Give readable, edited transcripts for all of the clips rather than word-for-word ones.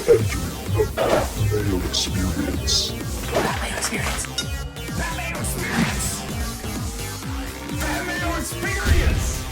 Entering the Pat Mayo Experience. Pat Mayo Experience. Pat Mayo Experience. Pat Mayo Experience.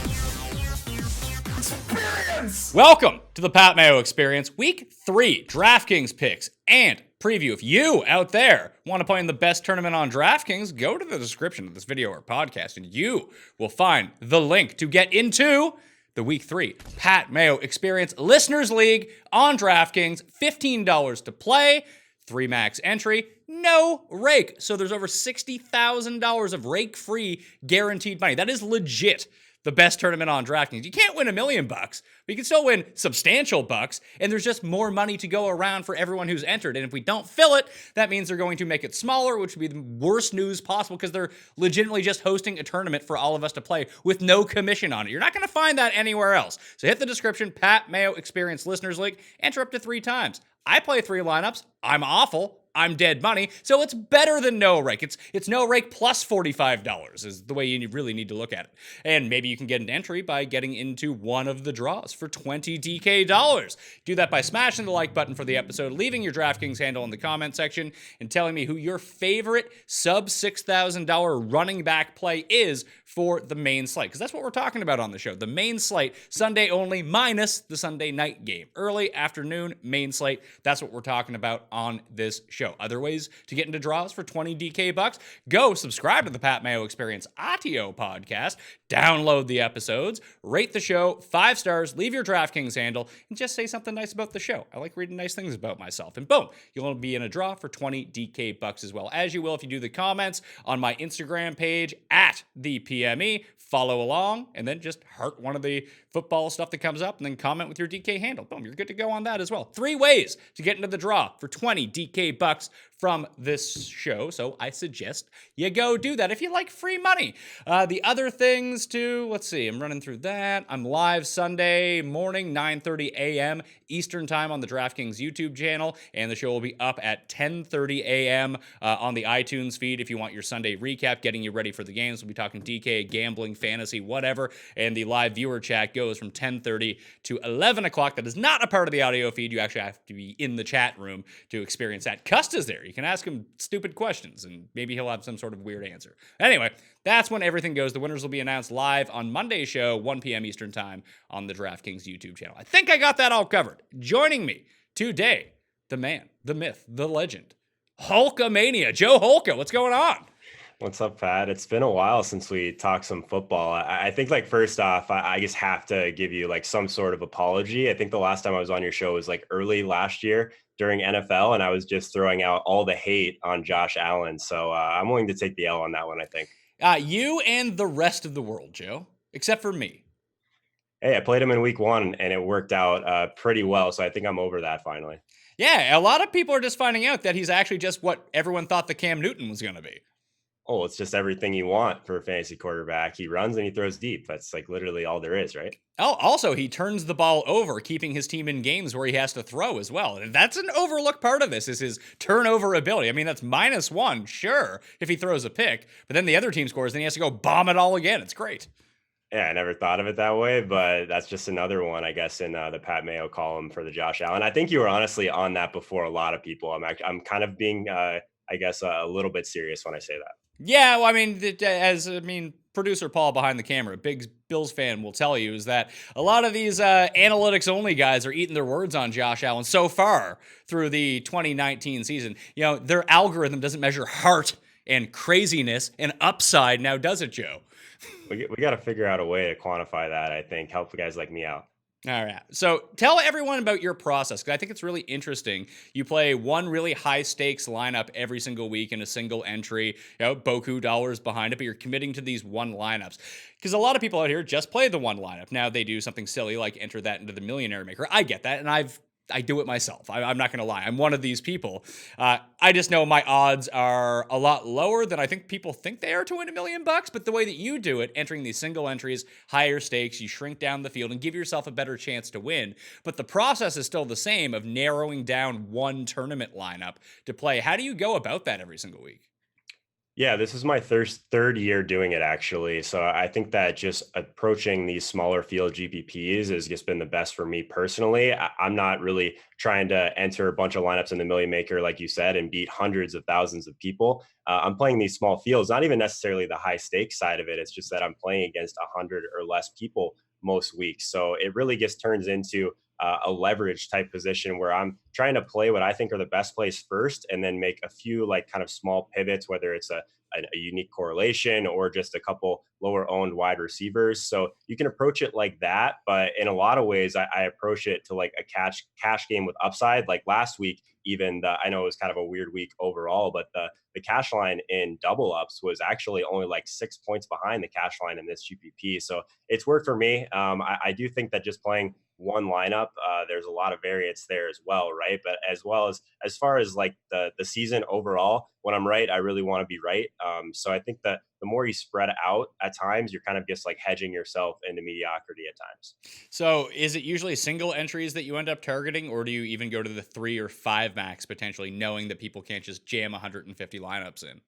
Experience. Welcome to the Pat Mayo Experience, Week 3 DraftKings picks and preview. If you out there want to play in the best tournament on DraftKings, go to the description of this video or podcast, and you will find the link to get into the Week 3 Pat Mayo Experience Listeners League on DraftKings. $15 to play, 3 max entry, no rake. So there's over $60,000 of rake-free guaranteed money. That is legit the best tournament on DraftKings. You can't win $1 million, but you can still win substantial bucks, and there's just more money to go around for everyone who's entered. And if we don't fill it, that means they're going to make it smaller, which would be the worst news possible because they're legitimately just hosting a tournament for all of us to play with no commission on it. You're not going to find that anywhere else. So hit the description, Pat Mayo Experience Listeners League, enter up to 3 times. I play 3 lineups. I'm awful. I'm dead money, so it's better than no rake. It's no rake plus $45 is the way you really need to look at it. And maybe you can get an entry by getting into one of the draws for $20 DK dollars. Do that by smashing the like button for the episode, leaving your DraftKings handle in the comment section, and telling me who your favorite sub $6,000 running back play is for the main slate, because that's what we're talking about on the show. The main slate, Sunday only, minus the Sunday night game. Early afternoon main slate, that's what we're talking about on this show. Other ways to get into draws for 20 DK bucks, go subscribe to the Pat Mayo Experience audio podcast, download the episodes, rate the show 5 stars, leave your DraftKings handle, and just say something nice about the show. I like reading nice things about myself. And boom, you'll be in a draw for 20 DK bucks as well, as you will if you do the comments on my Instagram page at the PME. Follow along, and then just heart one of the football stuff that comes up, and then comment with your DK handle. Boom, you're good to go on that as well. 3 ways to get into the draw for 20 DK bucks from this show, so I suggest you go do that if you like free money. The other things too, let's see, I'm running through that. I'm live Sunday morning, 9:30 a.m. Eastern time on the DraftKings YouTube channel, and the show will be up at 10:30 a.m. On the iTunes feed if you want your Sunday recap, getting you ready for the games. We'll be talking DK, gambling, fantasy, whatever, and the live viewer chat goes from 10:30 to 11 o'clock. That is not a part of the audio feed. You actually have to be in the chat room to experience that. Custa's there. You can ask him stupid questions, and maybe he'll have some sort of weird answer. Anyway, that's when everything goes. The winners will be announced live on Monday's show, 1 p.m. Eastern time on the DraftKings YouTube channel. I think I got that all covered. Joining me today, the man, the myth, the legend, Holka Mania, Joe Holka. What's going on? What's up, Pat? It's been a while since we talked some football. I think, like, first off, I just have to give you like some sort of apology. I think the last time I was on your show was like early last year during NFL, and I was just throwing out all the hate on Josh Allen. So I'm willing to take the L on that one, I think. You and the rest of the world, Joe, except for me. Hey, I played him in week 1, and it worked out pretty well. So I think I'm over that finally. Yeah, a lot of people are just finding out that he's actually just what everyone thought the Cam Newton was going to be. Oh, it's just everything you want for a fantasy quarterback. He runs and he throws deep. That's like literally all there is, right? Oh, also, he turns the ball over, keeping his team in games where he has to throw as well. And that's an overlooked part of this, is his turnover ability. I mean, that's -1, sure, if he throws a pick. But then the other team scores, then he has to go bomb it all again. It's great. Yeah, I never thought of it that way, but that's just another one, I guess, in the Pat Mayo column for the Josh Allen. I think you were honestly on that before a lot of people. I'm kind of being, I guess, a little bit serious when I say that. Yeah, well, I mean, producer Paul behind the camera, big Bills fan, will tell you is that a lot of these analytics-only guys are eating their words on Josh Allen so far through the 2019 season. You know, their algorithm doesn't measure heart and craziness and upside now, does it, Joe? We got to figure out a way to quantify that, I think, help guys like me out. All right. So tell everyone about your process, because I think it's really interesting. You play one really high stakes lineup every single week in a single entry, Boku dollars behind it, but you're committing to these 1 lineups. Because a lot of people out here just play the 1 lineup. Now they do something silly like enter that into the Millionaire Maker. I get that, and I do it myself. I'm not going to lie. I'm one of these people. I just know my odds are a lot lower than I think people think they are to win $1 million. But the way that you do it, entering these single entries, higher stakes, you shrink down the field and give yourself a better chance to win. But the process is still the same of narrowing down one tournament lineup to play. How do you go about that every single week? Yeah, this is my third year doing it actually. So I think that just approaching these smaller field GPPs has just been the best for me personally. I'm not really trying to enter a bunch of lineups in the Million Maker, like you said, and beat hundreds of thousands of people. I'm playing these small fields, not even necessarily the high stakes side of it. It's just that I'm playing against 100 or less people most weeks. So it really just turns into a leverage type position where I'm trying to play what I think are the best plays first, and then make a few like kind of small pivots, whether it's a unique correlation or just a couple lower owned wide receivers. So you can approach it like that. But in a lot of ways, I approach it to like a cash game with upside. Like last week, even I know it was kind of a weird week overall, but the cash line in double ups was actually only like 6 points behind the cash line in this GPP. So it's worked for me. I do think that just playing one lineup, there's a lot of variance there as well, right? But as far as like the season overall, when I'm right, I really want to be right. So I think that the more you spread out at times, you're kind of just like hedging yourself into mediocrity at times. So is it usually single entries that you end up targeting, or do you even go to the 3 or 5 max potentially, knowing that people can't just jam 150 lineups in?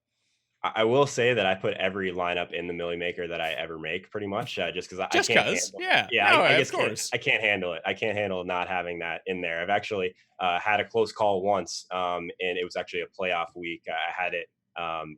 I will say that I put every lineup in the Millie Maker that I ever make, pretty much, just because I Just can't cause, handle. yeah, Yeah, no, I of just can't. course. I can't handle it. I can't handle not having that in there. I've actually had a close call once, and it was actually a playoff week. I had it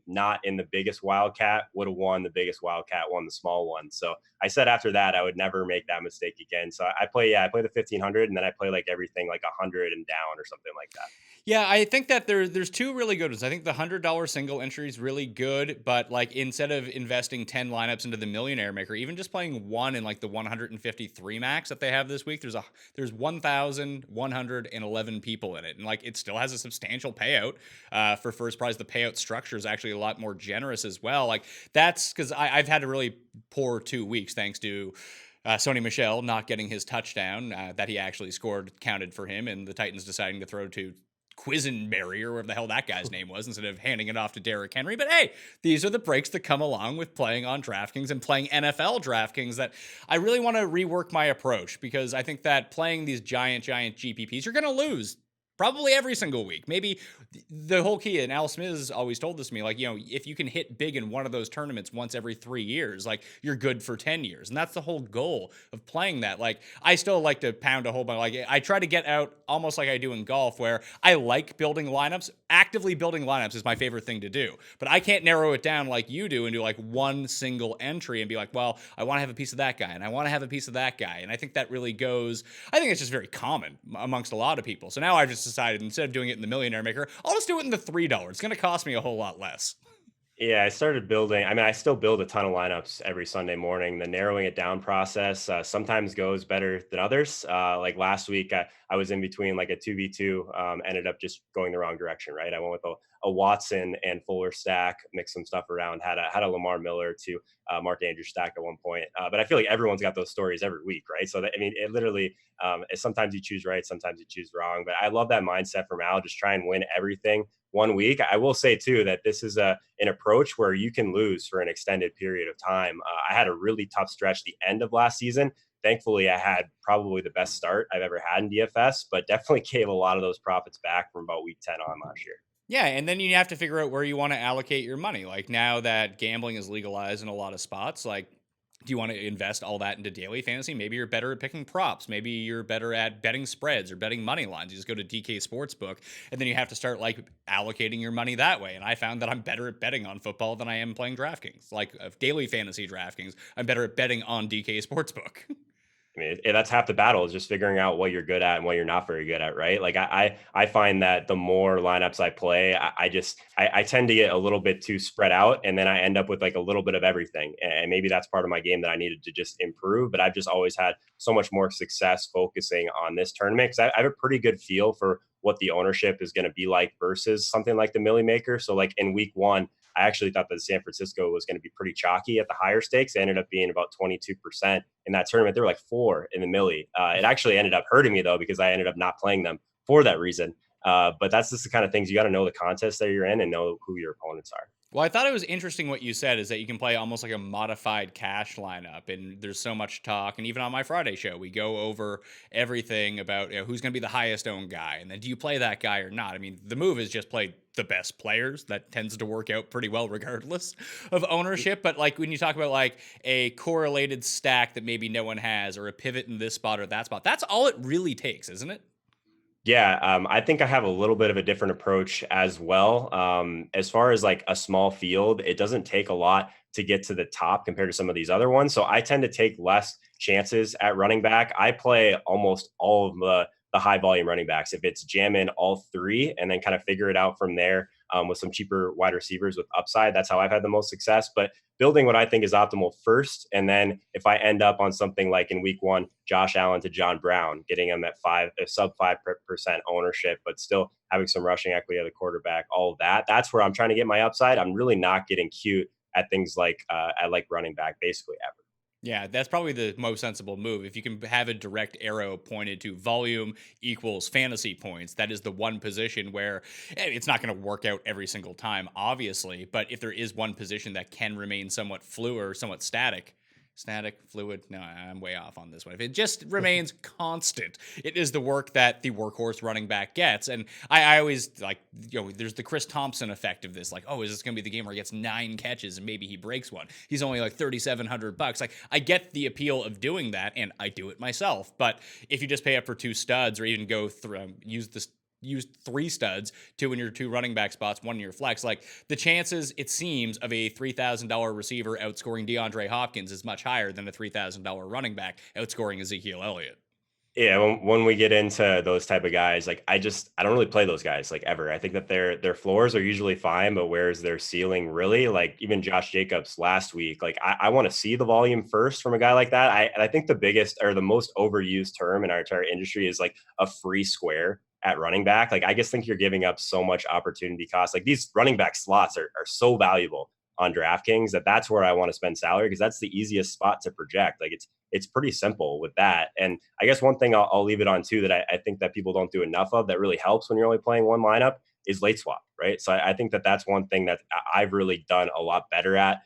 not in the biggest Wildcat. Would have won the biggest Wildcat, won the small one. So I said after that I would never make that mistake again. So I play, yeah, I play the 1500, and then I play like everything like 100 and down or something like that. Yeah, I think that there's two really good ones. I think the $100 single entry is really good, but like instead of investing 10 lineups into the Millionaire Maker, even just playing one in like the 153 max that they have this week, there's 1,111 people in it, and like it still has a substantial payout for first prize. The payout structure is actually a lot more generous as well. Like that's because I've had a really poor 2 weeks thanks to Sony Michel not getting his touchdown that he actually scored counted for him, and the Titans deciding to throw to Quisenberry or whatever the hell that guy's name was instead of handing it off to Derrick Henry. But hey, these are the breaks that come along with playing on DraftKings and playing NFL DraftKings that I really want to rework my approach, because I think that playing these giant GPPs, you're going to lose probably every single week. Maybe the whole key, and Al Smith has always told this to me, like, if you can hit big in one of those tournaments once every 3 years, like you're good for 10 years. And that's the whole goal of playing that. Like I still like to pound a whole bunch. Like I try to get out almost like I do in golf, where I like building lineups. Actively building lineups is my favorite thing to do, but I can't narrow it down like you do and do like one single entry and be like, well, I want to have a piece of that guy and I want to have a piece of that guy. And I think that really goes, I think it's just very common amongst a lot of people. So now I've just decided, instead of doing it in the Millionaire Maker, I'll just do it in the $3. It's going to cost me a whole lot less. Yeah, I started building. I mean, I still build a ton of lineups every Sunday morning. The narrowing it down process sometimes goes better than others. Like last week, I was in between like a 2v2, ended up just going the wrong direction, right? I went with a Watson and Fuller stack, mixed some stuff around, had a Lamar Miller to Mark Andrews stack at one point. But I feel like everyone's got those stories every week, right? So, that, I mean, it literally, sometimes you choose right, sometimes you choose wrong. But I love that mindset from Al, just try and win everything one week. I will say too that this is an approach where you can lose for an extended period of time. I had a really tough stretch the end of last season. Thankfully, I had probably the best start I've ever had in DFS, but definitely gave a lot of those profits back from about week 10 on last year. Yeah, and then you have to figure out where you want to allocate your money. Like now that gambling is legalized in a lot of spots, like do you want to invest all that into daily fantasy? Maybe you're better at picking props. Maybe you're better at betting spreads or betting money lines. You just go to DK Sportsbook, and then you have to start like allocating your money that way. And I found that I'm better at betting on football than I am playing DraftKings. Like daily fantasy DraftKings, I'm better at betting on DK Sportsbook. I mean, that's half the battle, is just figuring out what you're good at and what you're not very good at, right? Like I find that the more lineups I play, I tend to get a little bit too spread out, and then I end up with like a little bit of everything. And maybe that's part of my game that I needed to just improve. But I've just always had so much more success focusing on this tournament, because I have a pretty good feel for what the ownership is going to be like versus something like the Millie Maker. So like in week one, I actually thought that San Francisco was going to be pretty chalky at the higher stakes. They ended up being about 22% in that tournament. They were like 4 in the Millie. It actually ended up hurting me though, because I ended up not playing them for that reason. But that's just the kind of things you got to know the contest that you're in and know who your opponents are. Well, I thought it was interesting what you said is that you can play almost like a modified cash lineup, and there's so much talk. And even on my Friday show, we go over everything about who's going to be the highest owned guy, and then do you play that guy or not? I mean, the move is just play the best players. That tends to work out pretty well regardless of ownership. But like when you talk about like a correlated stack that maybe no one has, or a pivot in this spot or that spot, that's all it really takes, isn't it? Yeah, I think I have a little bit of a different approach as well. As far as like a small field, it doesn't take a lot to get to the top compared to some of these other ones. So I tend to take less chances at running back. I play almost all of the high volume running backs. If it's jam in all three and then kind of figure it out from there with some cheaper wide receivers with upside, that's how I've had the most success. But building what I think is optimal first. And then if I end up on something like in week one, Josh Allen to John Brown, getting him at sub 5% ownership, but still having some rushing equity at the quarterback, all of that, that's where I'm trying to get my upside. I'm really not getting cute at things like I like running back basically ever. Yeah, that's probably the most sensible move. If you can have a direct arrow pointed to volume equals fantasy points, that is the one position where it's not going to work out every single time, obviously. But if there is one position that can remain somewhat fluid or somewhat static, fluid. No, I'm way off on this one. If it just remains constant, it is the work that the workhorse running back gets. And I always like, there's the Chris Thompson effect of this. Like, oh, is this going to be the game where he gets 9 catches and maybe he breaks one? He's only like $3,700. Like, I get the appeal of doing that, and I do it myself. But if you just pay up for 2 studs, or even go through use 3 studs, 2 in your 2 running back spots, 1 in your flex, like the chances, it seems, of a $3,000 receiver outscoring DeAndre Hopkins is much higher than a $3,000 running back outscoring Ezekiel Elliott. Yeah, when we get into those type of guys, like I don't really play those guys like ever. I think that their floors are usually fine, but where's their ceiling really? Like even Josh Jacobs last week, like I want to see the volume first from a guy like that. I think the biggest or the most overused term in our entire industry is like a free square at running back. Like I just think you're giving up so much opportunity cost. Like these running back slots are so valuable on DraftKings that's where I want to spend salary, because that's the easiest spot to project. Like it's pretty simple with that. And I guess one thing I'll leave it on too that I think that people don't do enough of that really helps when you're only playing one lineup is late swap, right? So I think that that's one thing that I've really done a lot better at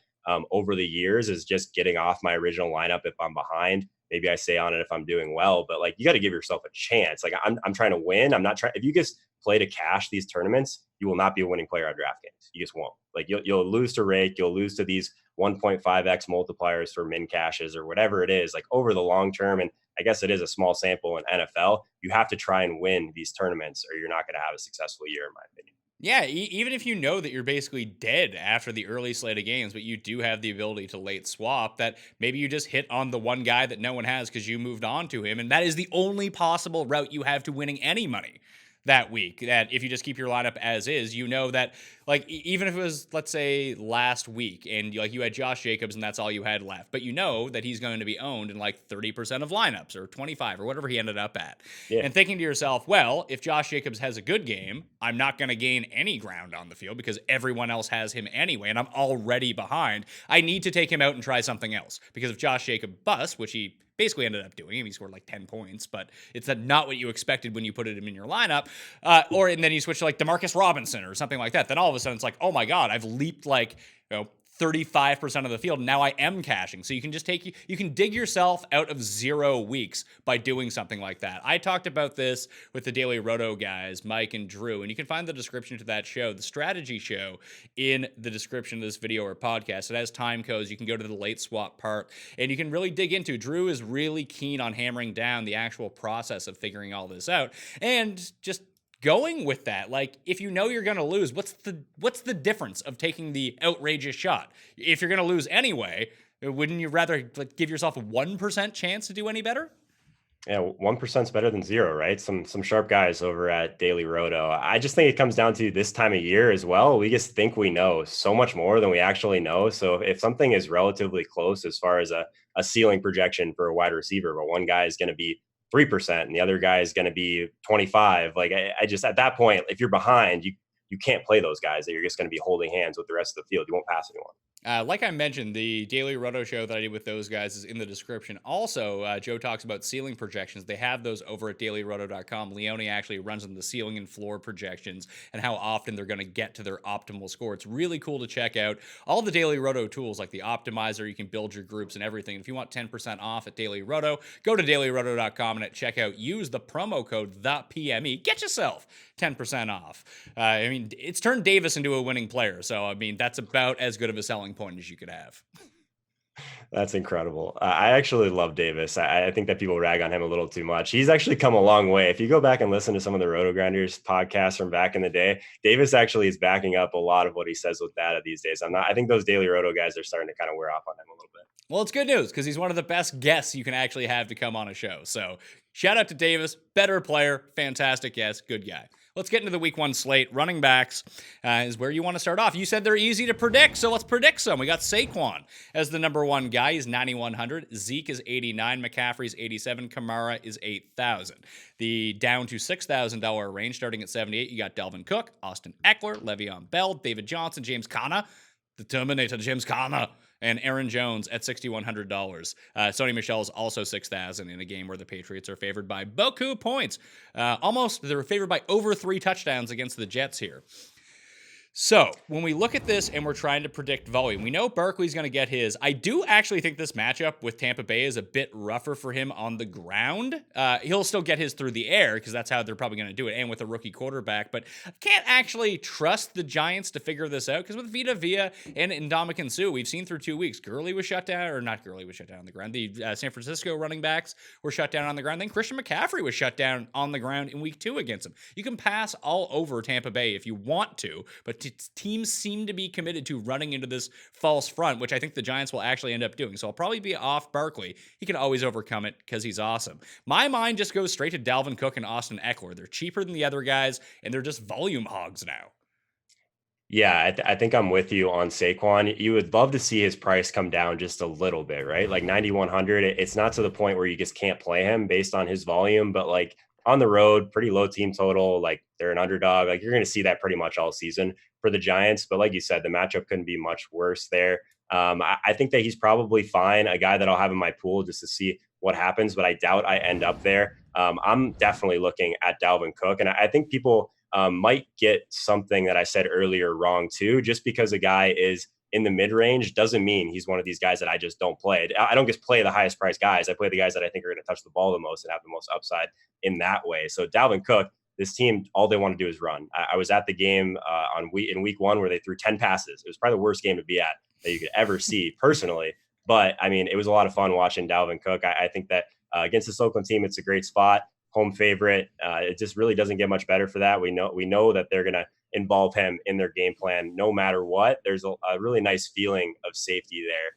over the years, is just getting off my original lineup if I'm behind. Maybe I stay on it if I'm doing well, but like you got to give yourself a chance. Like I'm trying to win. I'm not trying. If you just play to cash these tournaments, you will not be a winning player on DraftKings. You just won't. Like you'll lose to rake. You'll lose to these 1.5x multipliers for min caches or whatever it is. Like over the long term, and I guess it is a small sample in NFL. You have to try and win these tournaments, or you're not going to have a successful year, in my opinion. Yeah, even if you know that you're basically dead after the early slate of games, but you do have the ability to late swap, that maybe you just hit on the one guy that no one has because you moved on to him, and that is the only possible route you have to winning any money that week. That if you just keep your lineup as is, you know that, like, even if it was, let's say, last week and like you had Josh Jacobs and that's all you had left, but you know that he's going to be owned in like 30% of lineups or 25 or whatever he ended up at. Yeah. And thinking to yourself, well, if Josh Jacobs has a good game, I'm not going to gain any ground on the field because everyone else has him anyway, and I'm already behind. I need to take him out and try something else, because if Josh Jacobs busts, which he basically ended up doing, he scored like 10 points, but it's not what you expected when you put him in your lineup. And then you switch to like Demarcus Robinson or something like that. Then all of a sudden it's like, oh my God, I've leaped like, 35% of the field. And now I am cashing. So you can just you can dig yourself out of 0 weeks by doing something like that. I talked about this with the Daily Roto guys, Mike and Drew, and you can find the description to that show, the strategy show, in the description of this video or podcast. It has time codes. You can go to the late swap part and you can really dig into. Drew is really keen on hammering down the actual process of figuring all this out and just going with that. Like, if you know you're going to lose, what's the difference of taking the outrageous shot? If you're going to lose anyway, wouldn't you rather like give yourself a 1% chance to do any better? Yeah, 1% is better than 0, right? Some sharp guys over at Daily Roto. I just think it comes down to this time of year as well. We just think we know so much more than we actually know. So if something is relatively close as far as a ceiling projection for a wide receiver, but one guy is going to be 3% and the other guy is going to be 25. Like I just, at that point, if you're behind, you you can't play those guys that you're just going to be holding hands with the rest of the field. You won't pass anyone. Like I mentioned, the Daily Roto show that I did with those guys is in the description. Also, Joe talks about ceiling projections. They have those over at dailyroto.com. Leone actually runs them the ceiling and floor projections and how often they're going to get to their optimal score. It's really cool to check out all the Daily Roto tools like the optimizer. You can build your groups and everything. If you want 10% off at Daily Roto, go to dailyroto.com and at checkout, use the promo code THEPME. Get yourself 10% off. I mean, it's turned Davis into a winning player. So, I mean, that's about as good of a selling point as you could have. That's incredible. I actually love Davis. I think that people rag on him a little too much. He's actually come a long way. If you go back and listen to some of the Roto Grinders podcasts from back in the day, Davis actually is backing up a lot of what he says with data these days. I think those Daily Roto guys are starting to kind of wear off on him a little bit. Well, it's good news because he's one of the best guests you can actually have to come on a show. So shout out to Davis, better player, fantastic guest, good guy. Let's get into the week 1 slate. Running backs is where you want to start off. You said they're easy to predict, so let's predict some. We got Saquon as the number 1 guy. He's 9,100. Zeke is 89. McCaffrey's 87. Kamara is 8,000. The down to $6,000 range, starting at 78, you got Dalvin Cook, Austin Eckler, Le'Veon Bell, David Johnson, James Conner, the Terminator, James Conner, and Aaron Jones at $6,100. Sony Michel is also $6,000 in a game where the Patriots are favored by beaucoup points. They're favored by over 3 touchdowns against the Jets here. So when we look at this and we're trying to predict volume, we know Barkley's going to get his. I do actually think this matchup with Tampa Bay is a bit rougher for him on the ground. He'll still get his through the air because that's how they're probably going to do it, and with a rookie quarterback. But I can't actually trust the Giants to figure this out because with Vita Vea and Ndamukong Suh, we've seen through 2 weeks, Gurley was shut down, or not Gurley was shut down on the ground. The San Francisco running backs were shut down on the ground. Then Christian McCaffrey was shut down on the ground in week 2 against him. You can pass all over Tampa Bay if you want to, but teams seem to be committed to running into this false front, which I think the Giants will actually end up doing. So I'll probably be off Barkley. He can always overcome it because he's awesome. My mind just goes straight to Dalvin Cook and Austin Eckler. They're cheaper than the other guys, and they're just volume hogs now. Yeah, I think I'm with you on Saquon. You would love to see his price come down just a little bit, right? Like 9,100. It's not to the point where you just can't play him based on his volume, but like on the road, pretty low team total. Like they're an underdog. Like you're going to see that pretty much all season for the Giants. But like you said, the matchup couldn't be much worse there. I think that he's probably fine. A guy that I'll have in my pool just to see what happens, but I doubt I end up there. I'm definitely looking at Dalvin Cook. And I think people might get something that I said earlier wrong too. Just because a guy is in the mid-range doesn't mean he's one of these guys that I just don't play. I don't just play the highest priced guys. I play the guys that I think are going to touch the ball the most and have the most upside in that way. So Dalvin Cook, this team, all they want to do is run. I was at the game in week 1 where they threw 10 passes. It was probably the worst game to be at that you could ever see personally. But I mean, it was a lot of fun watching Dalvin Cook. I think that against this Oakland team, it's a great spot. Home favorite. It just really doesn't get much better for that. We know that they're going to involve him in their game plan no matter what. There's a really nice feeling of safety there.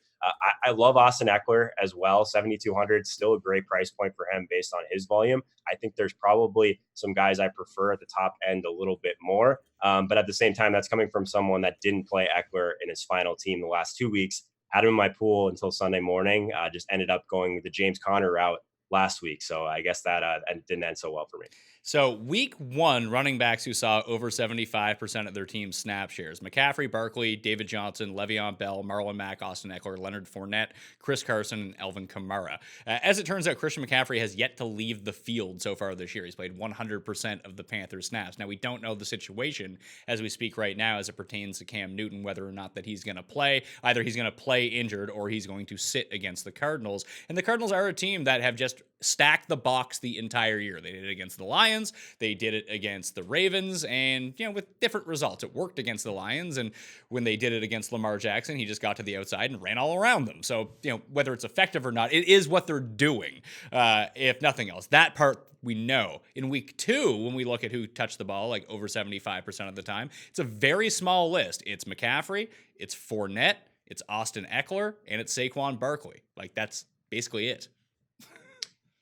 I love Austin Eckler as well. 7,200, still a great price point for him based on his volume. I think there's probably some guys I prefer at the top end a little bit more. But at the same time, that's coming from someone that didn't play Eckler in his final team the last 2 weeks. Had him in my pool until Sunday morning. Just ended up going the James Conner route last week. So I guess that didn't end so well for me. So week 1, running backs who saw over 75% of their team's snap shares: McCaffrey, Barkley, David Johnson, Le'Veon Bell, Marlon Mack, Austin Eckler, Leonard Fournette, Chris Carson, and Alvin Kamara. As it turns out, Christian McCaffrey has yet to leave the field so far this year. He's played 100% of the Panthers snaps. Now, we don't know the situation as we speak right now as it pertains to Cam Newton, whether or not that he's going to play. Either he's going to play injured or he's going to sit against the Cardinals. And the Cardinals are a team that have just stacked the box the entire year. They did it against the Lions. They did it against the Ravens, and with different results. It worked against the Lions, and when they did it against Lamar Jackson, he just got to the outside and ran all around them. So whether it's effective or not, it is what they're doing. If nothing else, that part we know. In week 2, when we look at who touched the ball like over 75% of the time, it's a very small list. It's McCaffrey, it's Fournette, it's Austin Eckler, and it's Saquon Barkley. Like that's basically it.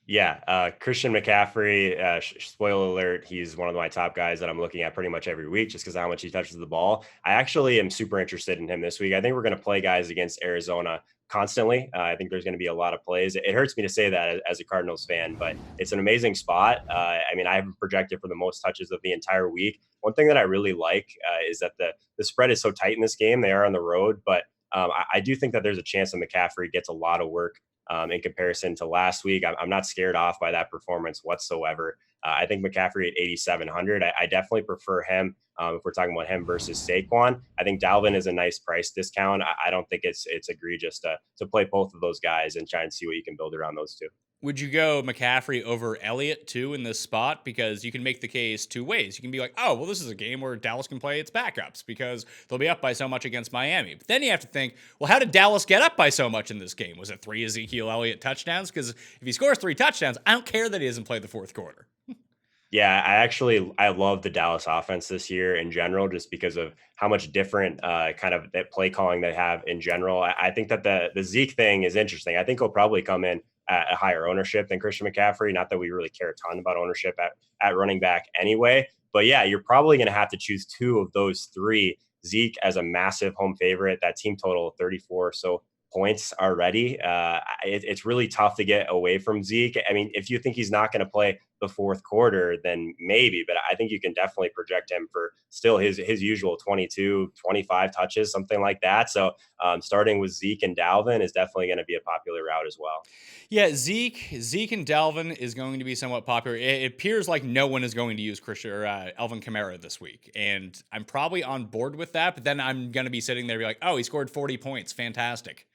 Yeah, Christian McCaffrey, spoiler alert, he's one of my top guys that I'm looking at pretty much every week just because of how much he touches the ball. I actually am super interested in him this week. I think we're going to play guys against Arizona constantly. I think there's going to be a lot of plays. It hurts me to say that as a Cardinals fan, but it's an amazing spot. I mean, I have him projected for the most touches of the entire week. One thing that I really like is that the spread is so tight in this game. They are on the road, but I do think that there's a chance that McCaffrey gets a lot of work in comparison to last week. I'm not scared off by that performance whatsoever. I think McCaffrey at 8,700. I definitely prefer him if we're talking about him versus Saquon. I think Dalvin is a nice price discount. I don't think it's egregious to play both of those guys and try and see what you can build around those two. Would you go McCaffrey over Elliott too in this spot? Because you can make the case two ways. You can be like, oh, well, this is a game where Dallas can play its backups because they'll be up by so much against Miami. But then you have to think, well, how did Dallas get up by so much in this game? Was it 3 Ezekiel Elliott touchdowns? Because if he scores 3 touchdowns, I don't care that he doesn't play the fourth quarter. Yeah, I love the Dallas offense this year in general, just because of how much different kind of that play calling they have in general. I think that the Zeke thing is interesting. I think he'll probably come in at a higher ownership than Christian McCaffrey. Not that we really care a ton about ownership at running back anyway. But yeah, you're probably going to have to choose 2 of those 3. Zeke as a massive home favorite, that team total of 34 so points already. It's really tough to get away from Zeke. I mean, if you think he's not going to play the fourth quarter, then maybe, but I think you can definitely project him for still his usual 22, 25 touches, something like that. So starting with Zeke and Dalvin is definitely going to be a popular route as well. Yeah, Zeke and Dalvin is going to be somewhat popular. It appears like no one is going to use Christian or Alvin Kamara this week, and I'm probably on board with that. But then I'm going to be sitting there and be like, oh, he scored 40 points, fantastic.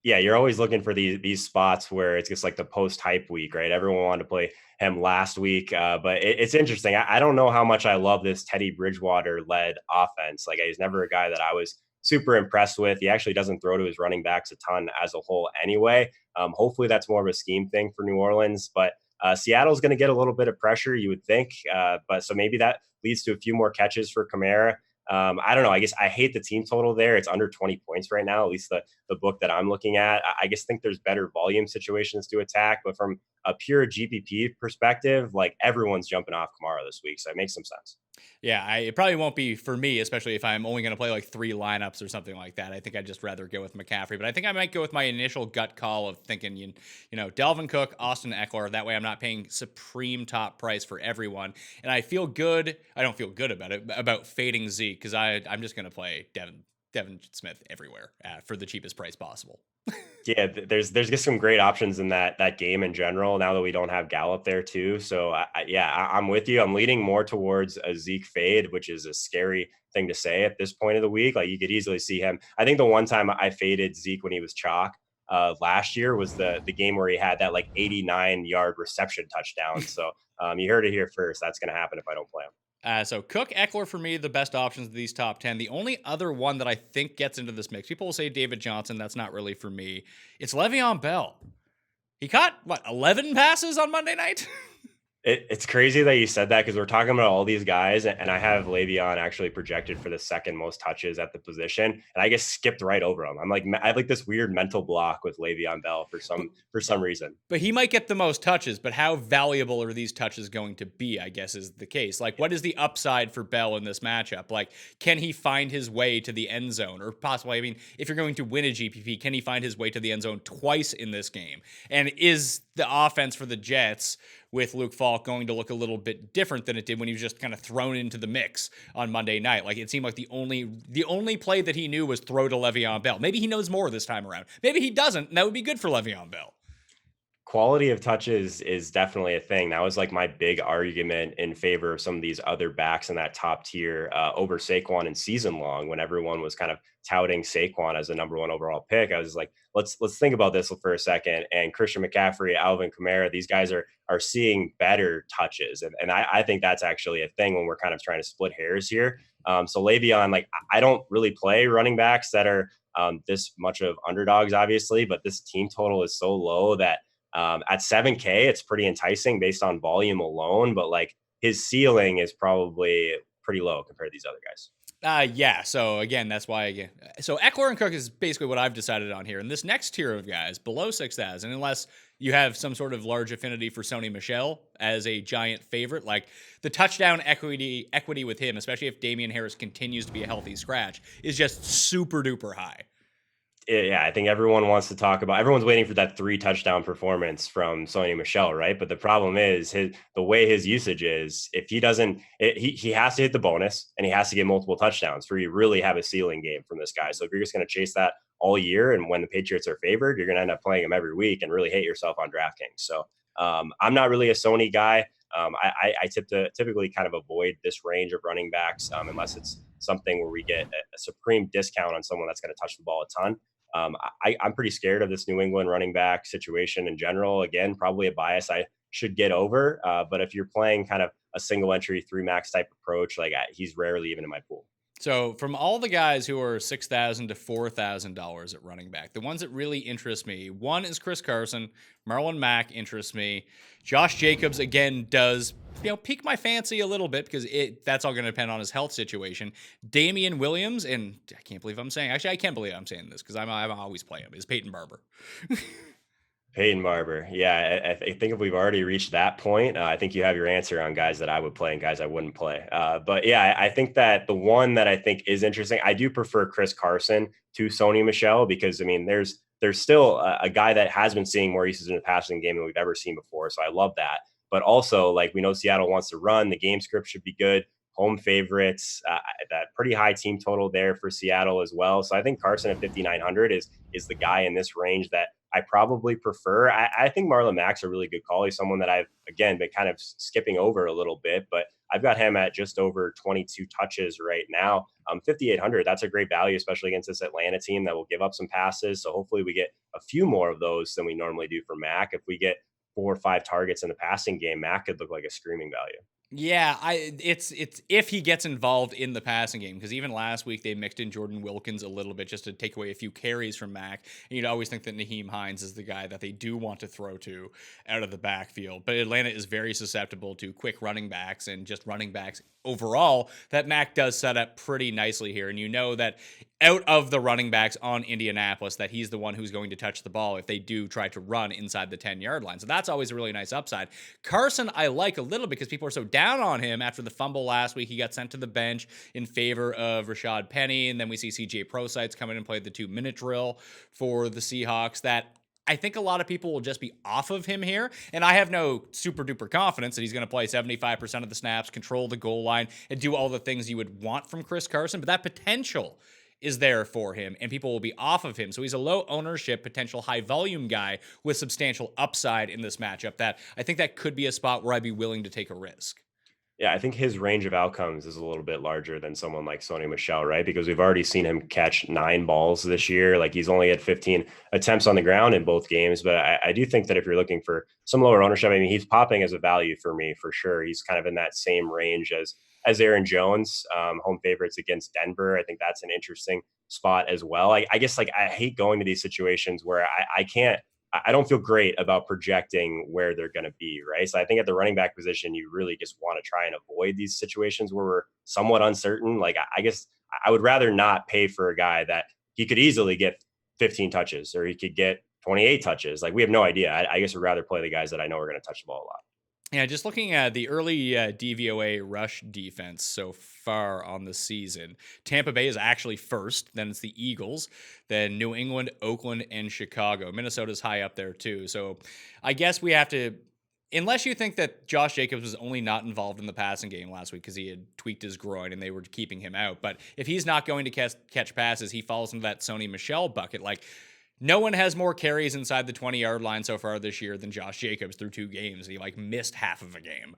Yeah, you're always looking for these spots where it's just like the post hype week, right? Everyone wanted to play him last week, but it's interesting. I don't know how much I love this Teddy Bridgewater led offense. Like, he's never a guy that I was super impressed with. He actually doesn't throw to his running backs a ton as a whole anyway. Hopefully that's more of a scheme thing for New Orleans, but Seattle's going to get a little bit of pressure, you would think. But so maybe that leads to a few more catches for Kamara. I don't know. I guess I hate the team total there. It's under 20 points right now, at least the book that I'm looking at. I just think there's better volume situations to attack. But from a pure GPP perspective, like, everyone's jumping off Kamara this week. So it makes some sense. Yeah, it probably won't be for me, especially if I'm only going to play like 3 lineups or something like that. I think I'd just rather go with McCaffrey, but I think I might go with my initial gut call of thinking, you know, Dalvin Cook, Austin Eckler. That way I'm not paying supreme top price for everyone. And I feel good. I don't feel good about it, about fading Zeke, because I'm just going to play Devin Smith everywhere for the cheapest price possible. Yeah, there's just some great options in that game in general now that we don't have Gallup there too. So I'm with you. I'm leaning more towards a Zeke fade, which is a scary thing to say at this point of the week. Like, you could easily see him. I think the one time I faded Zeke when he was chalk last year was the game where he had that like 89-yard reception touchdown. So you heard it here first. That's going to happen if I don't play him. So Cook, Eckler for me, the best options of these top 10. The only other one that I think gets into this mix, people will say David Johnson. That's not really for me. It's Le'Veon Bell. He caught, 11 passes on Monday night? It's crazy that you said that, because we're talking about all these guys, and I have Le'Veon actually projected for the second most touches at the position, and I just skipped right over him. I have like this weird mental block with Le'Veon Bell for some reason. But he might get the most touches, but how valuable are these touches going to be, I guess, is the case. Like, what is the upside for Bell in this matchup? Like, can he find his way to the end zone? Or possibly, I mean, if you're going to win a GPP, can he find his way to the end zone twice in this game? And is the offense for the Jets with Luke Falk going to look a little bit different than it did when he was just kind of thrown into the mix on Monday night? Like, it seemed like the only play that he knew was throw to Le'Veon Bell. Maybe he knows more this time around. Maybe he doesn't, and that would be good for Le'Veon Bell. Quality of touches is definitely a thing. That was like my big argument in favor of some of these other backs in that top tier over Saquon in season long, when everyone was kind of touting Saquon as the number 1 overall pick. I was like, let's think about this for a second. And Christian McCaffrey, Alvin Kamara, these guys are seeing better touches. And I think that's actually a thing when we're kind of trying to split hairs here. So Le'Veon, like, I don't really play running backs that are this much of underdogs, obviously, but this team total is so low that at 7K, it's pretty enticing based on volume alone, but like, his ceiling is probably pretty low compared to these other guys. Yeah. So again, that's why so Eckler and Cook is basically what I've decided on here. And this next tier of guys below 6,000, unless you have some sort of large affinity for Sony Michel as a giant favorite, like the touchdown equity with him, especially if Damian Harris continues to be a healthy scratch, is just super duper high. Yeah, I think everyone's waiting for that 3 touchdown performance from Sony Michel, right? But the problem is the way his usage is, if he doesn't, he has to hit the bonus and he has to get multiple touchdowns for you to really have a ceiling game from this guy. So if you're just going to chase that all year, and when the Patriots are favored, you're going to end up playing him every week and really hate yourself on DraftKings. So I'm not really a Sony guy. I typically kind of avoid this range of running backs unless it's something where we get a supreme discount on someone that's going to touch the ball a ton. I'm pretty scared of this New England running back situation in general. Again, probably a bias I should get over. But if you're playing kind of a single entry 3 max type approach, he's rarely even in my pool. So from all the guys who are $6,000 to $4,000 at running back, the ones that really interest me, one is Chris Carson. Marlon Mack interests me. Josh Jacobs, again, does pique my fancy a little bit because that's all going to depend on his health situation. Damian Williams, and I can't believe I'm saying, actually, I can't believe I'm saying this because I'm always play him, is Peyton Barber. Peyton Barber. Yeah, I think if we've already reached that point, I think you have your answer on guys that I would play and guys I wouldn't play. But yeah, I think that the one that I think is interesting, I do prefer Chris Carson to Sony Michel because, I mean, there's still a guy that has been seeing more uses in the passing game than we've ever seen before. So I love that. But also, we know Seattle wants to run. The game script should be good. Home favorites, that pretty high team total there for Seattle as well. So I think Carson at 5,900 is the guy in this range that I probably prefer. I think Marlon Mack's a really good call. He's someone that I've, again, been kind of skipping over a little bit, but I've got him at just over 22 touches right now. 5,800, that's a great value, especially against this Atlanta team that will give up some passes. So hopefully we get a few more of those than we normally do for Mack. If we get 4 or 5 targets in the passing game, Mack could look like a screaming value. Yeah, it's if he gets involved in the passing game, because even last week they mixed in Jordan Wilkins a little bit just to take away a few carries from Mack. And you'd always think that Naheem Hines is the guy that they do want to throw to out of the backfield. But Atlanta is very susceptible to quick running backs and just running backs overall that Mack does set up pretty nicely here. And you know that out of the running backs on Indianapolis, that he's the one who's going to touch the ball if they do try to run inside the 10-yard line. So that's always a really nice upside. Carson, I like a little because people are so down on him after the fumble last week. He got sent to the bench in favor of Rashad Penny. And then we see CJ Prosites come in and play the 2-minute drill for the Seahawks. That I think a lot of people will just be off of him here. And I have no super duper confidence that he's going to play 75% of the snaps, control the goal line, and do all the things you would want from Chris Carson. But that potential is there for him, and people will be off of him. So he's a low ownership, potential high volume guy with substantial upside in this matchup that I think that could be a spot where I'd be willing to take a risk. Yeah, I think his range of outcomes is a little bit larger than someone like Sony Michel, right? Because we've already seen him catch 9 balls this year. He's only had 15 attempts on the ground in both games. But I do think that if you're looking for some lower ownership, I mean, he's popping as a value for me for sure. He's kind of in that same range as Aaron Jones, home favorites against Denver. I think that's an interesting spot as well. I guess I hate going to these situations where I don't feel great about projecting where they're going to be, right? So I think at the running back position, you really just want to try and avoid these situations where we're somewhat uncertain. I guess I would rather not pay for a guy that he could easily get 15 touches or he could get 28 touches. We have no idea. I guess I'd rather play the guys that I know are going to touch the ball a lot. Yeah, just looking at the early DVOA rush defense so far on the season, Tampa Bay is actually first. Then it's the Eagles, then New England, Oakland, and Chicago. Minnesota's high up there too. So I guess we have to, unless you think that Josh Jacobs was only not involved in the passing game last week because he had tweaked his groin and they were keeping him out. But if he's not going to catch passes, he falls into that Sony Michel bucket. No one has more carries inside the 20-yard line so far this year than Josh Jacobs through 2 games. He missed half of a game.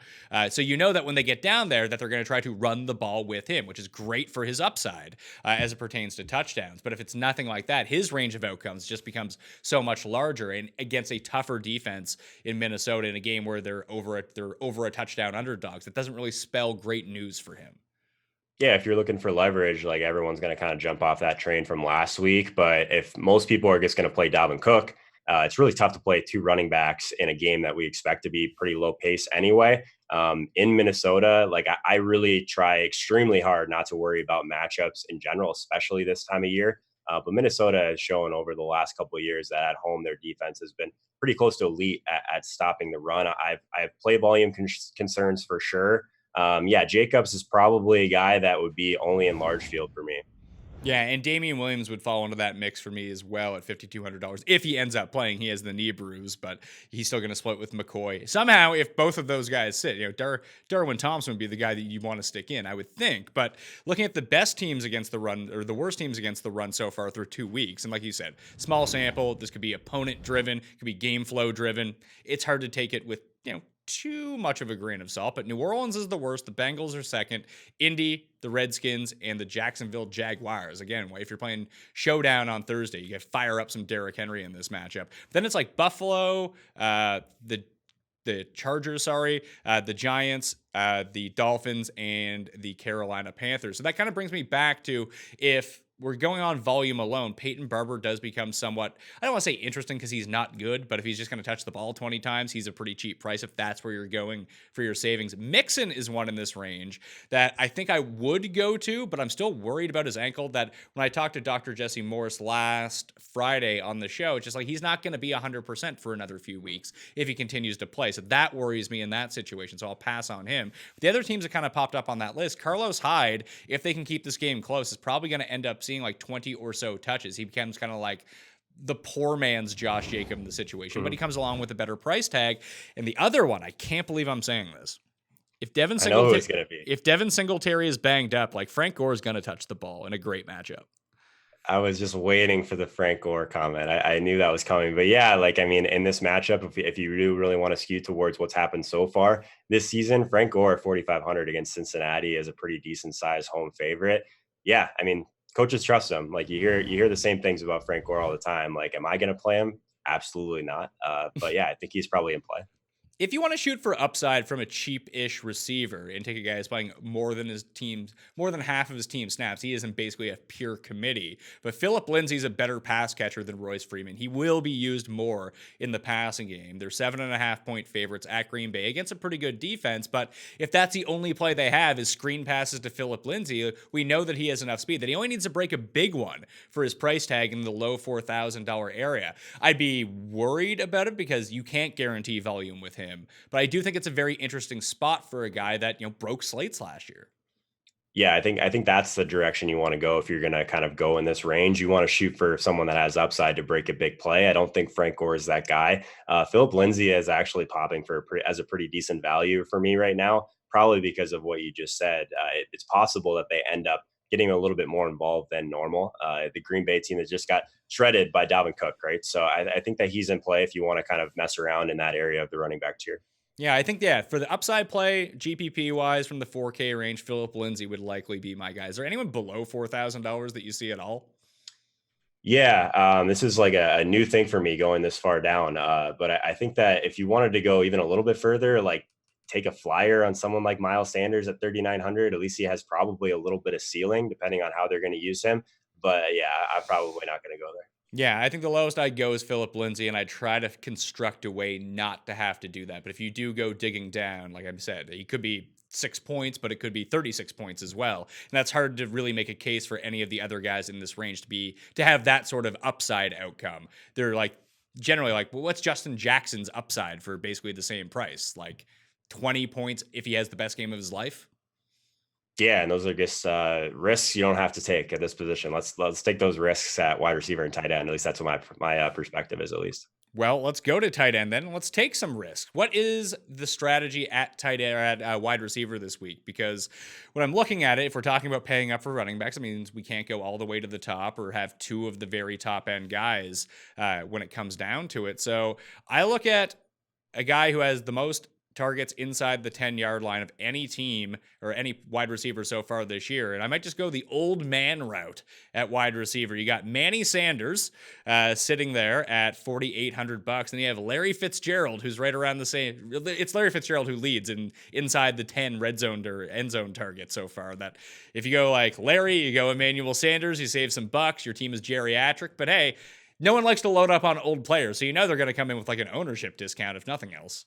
So you know that when they get down there that they're going to try to run the ball with him, which is great for his upside as it pertains to touchdowns. But if it's nothing like that, his range of outcomes just becomes so much larger. And against a tougher defense in Minnesota in a game where they're over a touchdown underdogs, it doesn't really spell great news for him. Yeah, if you're looking for leverage, everyone's going to kind of jump off that train from last week. But if most people are just going to play Dalvin Cook, it's really tough to play 2 running backs in a game that we expect to be pretty low pace anyway. In Minnesota, like I really try extremely hard not to worry about matchups in general, especially this time of year. But Minnesota has shown over the last couple of years that at home their defense has been pretty close to elite at stopping the run. I have play volume concerns for sure. Yeah, Jacobs is probably a guy that would be only in large field for me. Yeah, and Damian Williams would fall into that mix for me as well at $5,200 if he ends up playing. He has the knee bruise, but he's still going to split with McCoy. Somehow, if both of those guys sit, Darwin Thompson would be the guy that you want to stick in, I would think. But looking at the best teams against the run, or the worst teams against the run so far through 2 weeks, and like you said, small sample, this could be opponent driven, could be game flow driven. It's hard to take it with, too much of a grain of salt, but New Orleans is the worst. The Bengals are second. Indy, the Redskins, and the Jacksonville Jaguars. Again, if you're playing showdown on Thursday, you get fire up some Derrick Henry in this matchup. Then it's like Buffalo, the Chargers, the Giants, the Dolphins, and the Carolina Panthers. So that kind of brings me back to, if we're going on volume alone, Peyton Barber does become somewhat, I don't want to say interesting because he's not good, but if he's just going to touch the ball 20 times, he's a pretty cheap price if that's where you're going for your savings. Mixon is one in this range that I think I would go to, but I'm still worried about his ankle. That when I talked to Dr. Jesse Morris last Friday on the show, it's just like he's not going to be 100% for another few weeks if he continues to play. So that worries me in that situation, so I'll pass on him. But the other teams that kind of popped up on that list, Carlos Hyde, if they can keep this game close, is probably going to end up seeing like 20 or so touches. He becomes kind of like the poor man's Josh Jacob in the situation, but he comes along with a better price tag. And the other one, I can't believe I'm saying this. If Devin Singletary is banged up, like Frank Gore is going to touch the ball in a great matchup. I was just waiting for the Frank Gore comment. I knew that was coming, but yeah, in this matchup, if you do really want to skew towards what's happened so far this season, Frank Gore at 4,500 against Cincinnati is a pretty decent sized home favorite. Yeah. Coaches trust him. Like you hear the same things about Frank Gore all the time. Like, am I going to play him? Absolutely not. But yeah, I think he's probably in play. If you want to shoot for upside from a cheap-ish receiver and take a guy who's playing more than half of his team snaps, he isn't basically a pure committee. But Phillip Lindsay's a better pass catcher than Royce Freeman. He will be used more in the passing game. They're 7.5-point favorites at Green Bay against a pretty good defense. But if that's the only play they have is screen passes to Phillip Lindsay, we know that he has enough speed that he only needs to break a big one for his price tag in the low $4,000 area. I'd be worried about it because you can't guarantee volume with him. But I do think it's a very interesting spot for a guy that, broke slates last year. Yeah, I think that's the direction you want to go if you're going to kind of go in this range. You want to shoot for someone that has upside to break a big play. I don't think Frank Gore is that guy. Phillip Lindsay is actually popping as a pretty decent value for me right now, probably because of what you just said. It's possible that they end up getting a little bit more involved than normal. The Green Bay team has just got shredded by Dalvin Cook, right? So I think that he's in play if you want to kind of mess around in that area of the running back tier. Yeah, I think, for the upside play, GPP-wise, from the 4K range, Phillip Lindsay would likely be my guy. Is there anyone below $4,000 that you see at all? Yeah, this is like a new thing for me going this far down. But I think that if you wanted to go even a little bit further, like take a flyer on someone like Miles Sanders at 3,900, at least he has probably a little bit of ceiling depending on how they're going to use him. But yeah, I'm probably not going to go there. Yeah, I think the lowest I'd go is Phillip Lindsay, and I try to construct a way not to have to do that. But if you do go digging down, like I said, he could be 6 points, but it could be 36 points as well. And that's hard to really make a case for any of the other guys in this range to have that sort of upside outcome. They're generally well, what's Justin Jackson's upside for basically the same price? 20 points if he has the best game of his life? Yeah, and those are just risks you don't have to take at this position. Let's take those risks at wide receiver and tight end. At least that's what my perspective is, at least. Well, let's go to tight end then. Let's take some risk. What is the strategy at tight end, at wide receiver this week? Because when I'm looking at it, if we're talking about paying up for running backs, it means we can't go all the way to the top or have two of the very top end guys when it comes down to it. So I look at a guy who has the most targets inside the 10-yard line of any team or any wide receiver so far this year. And I might just go the old man route at wide receiver. You got Manny Sanders sitting there at $4,800. And you have Larry Fitzgerald, who's right around the same. It's Larry Fitzgerald who leads inside the 10 red zone or end zone targets so far. That if you go like Larry, you go Emmanuel Sanders, you save some bucks. Your team is geriatric. But hey, no one likes to load up on old players. So they're going to come in with an ownership discount, if nothing else.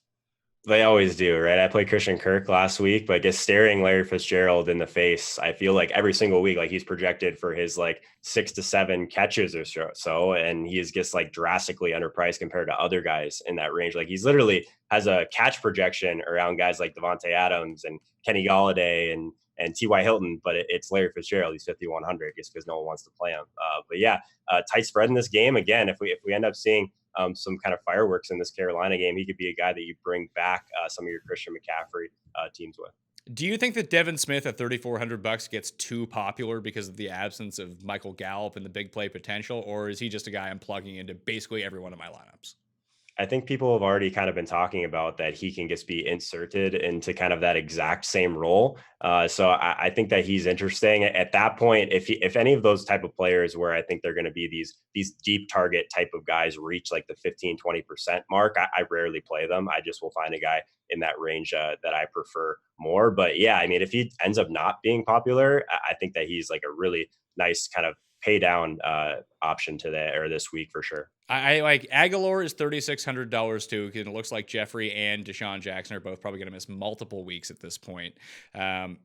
They always do, right? I played Christian Kirk last week, but just staring Larry Fitzgerald in the face, I feel like every single week, like he's projected for his like 6 to 7 catches or so, and he is just like drastically underpriced compared to other guys in that range. Like he's literally has a catch projection around guys like Devontae Adams and Kenny Galladay and T.Y. Hilton, but it's Larry Fitzgerald. He's 5,100 just because no one wants to play him. But yeah, tight spread in this game. Again, if we end up seeing some kind of fireworks in this Carolina game, he could be a guy that you bring back some of your Christian McCaffrey teams with. Do you think that Devin Smith at $3,400 gets too popular because of the absence of Michael Gallup and the big play potential, or is he just a guy I'm plugging into basically every one of my lineups? I think people have already kind of been talking about that he can just be inserted into kind of that exact same role. So I think that he's interesting at that point. If any of those type of players where I think they're going to be these deep target type of guys reach like the 15-20% mark, I rarely play them. I just will find a guy in that range that I prefer more. But yeah, I mean, if he ends up not being popular, I think that he's like a really nice kind of pay down option today or this week for sure. I like Aguilar is $3,600 too, because it looks like Jeffrey and Deshaun Jackson are both probably going to miss multiple weeks at this point.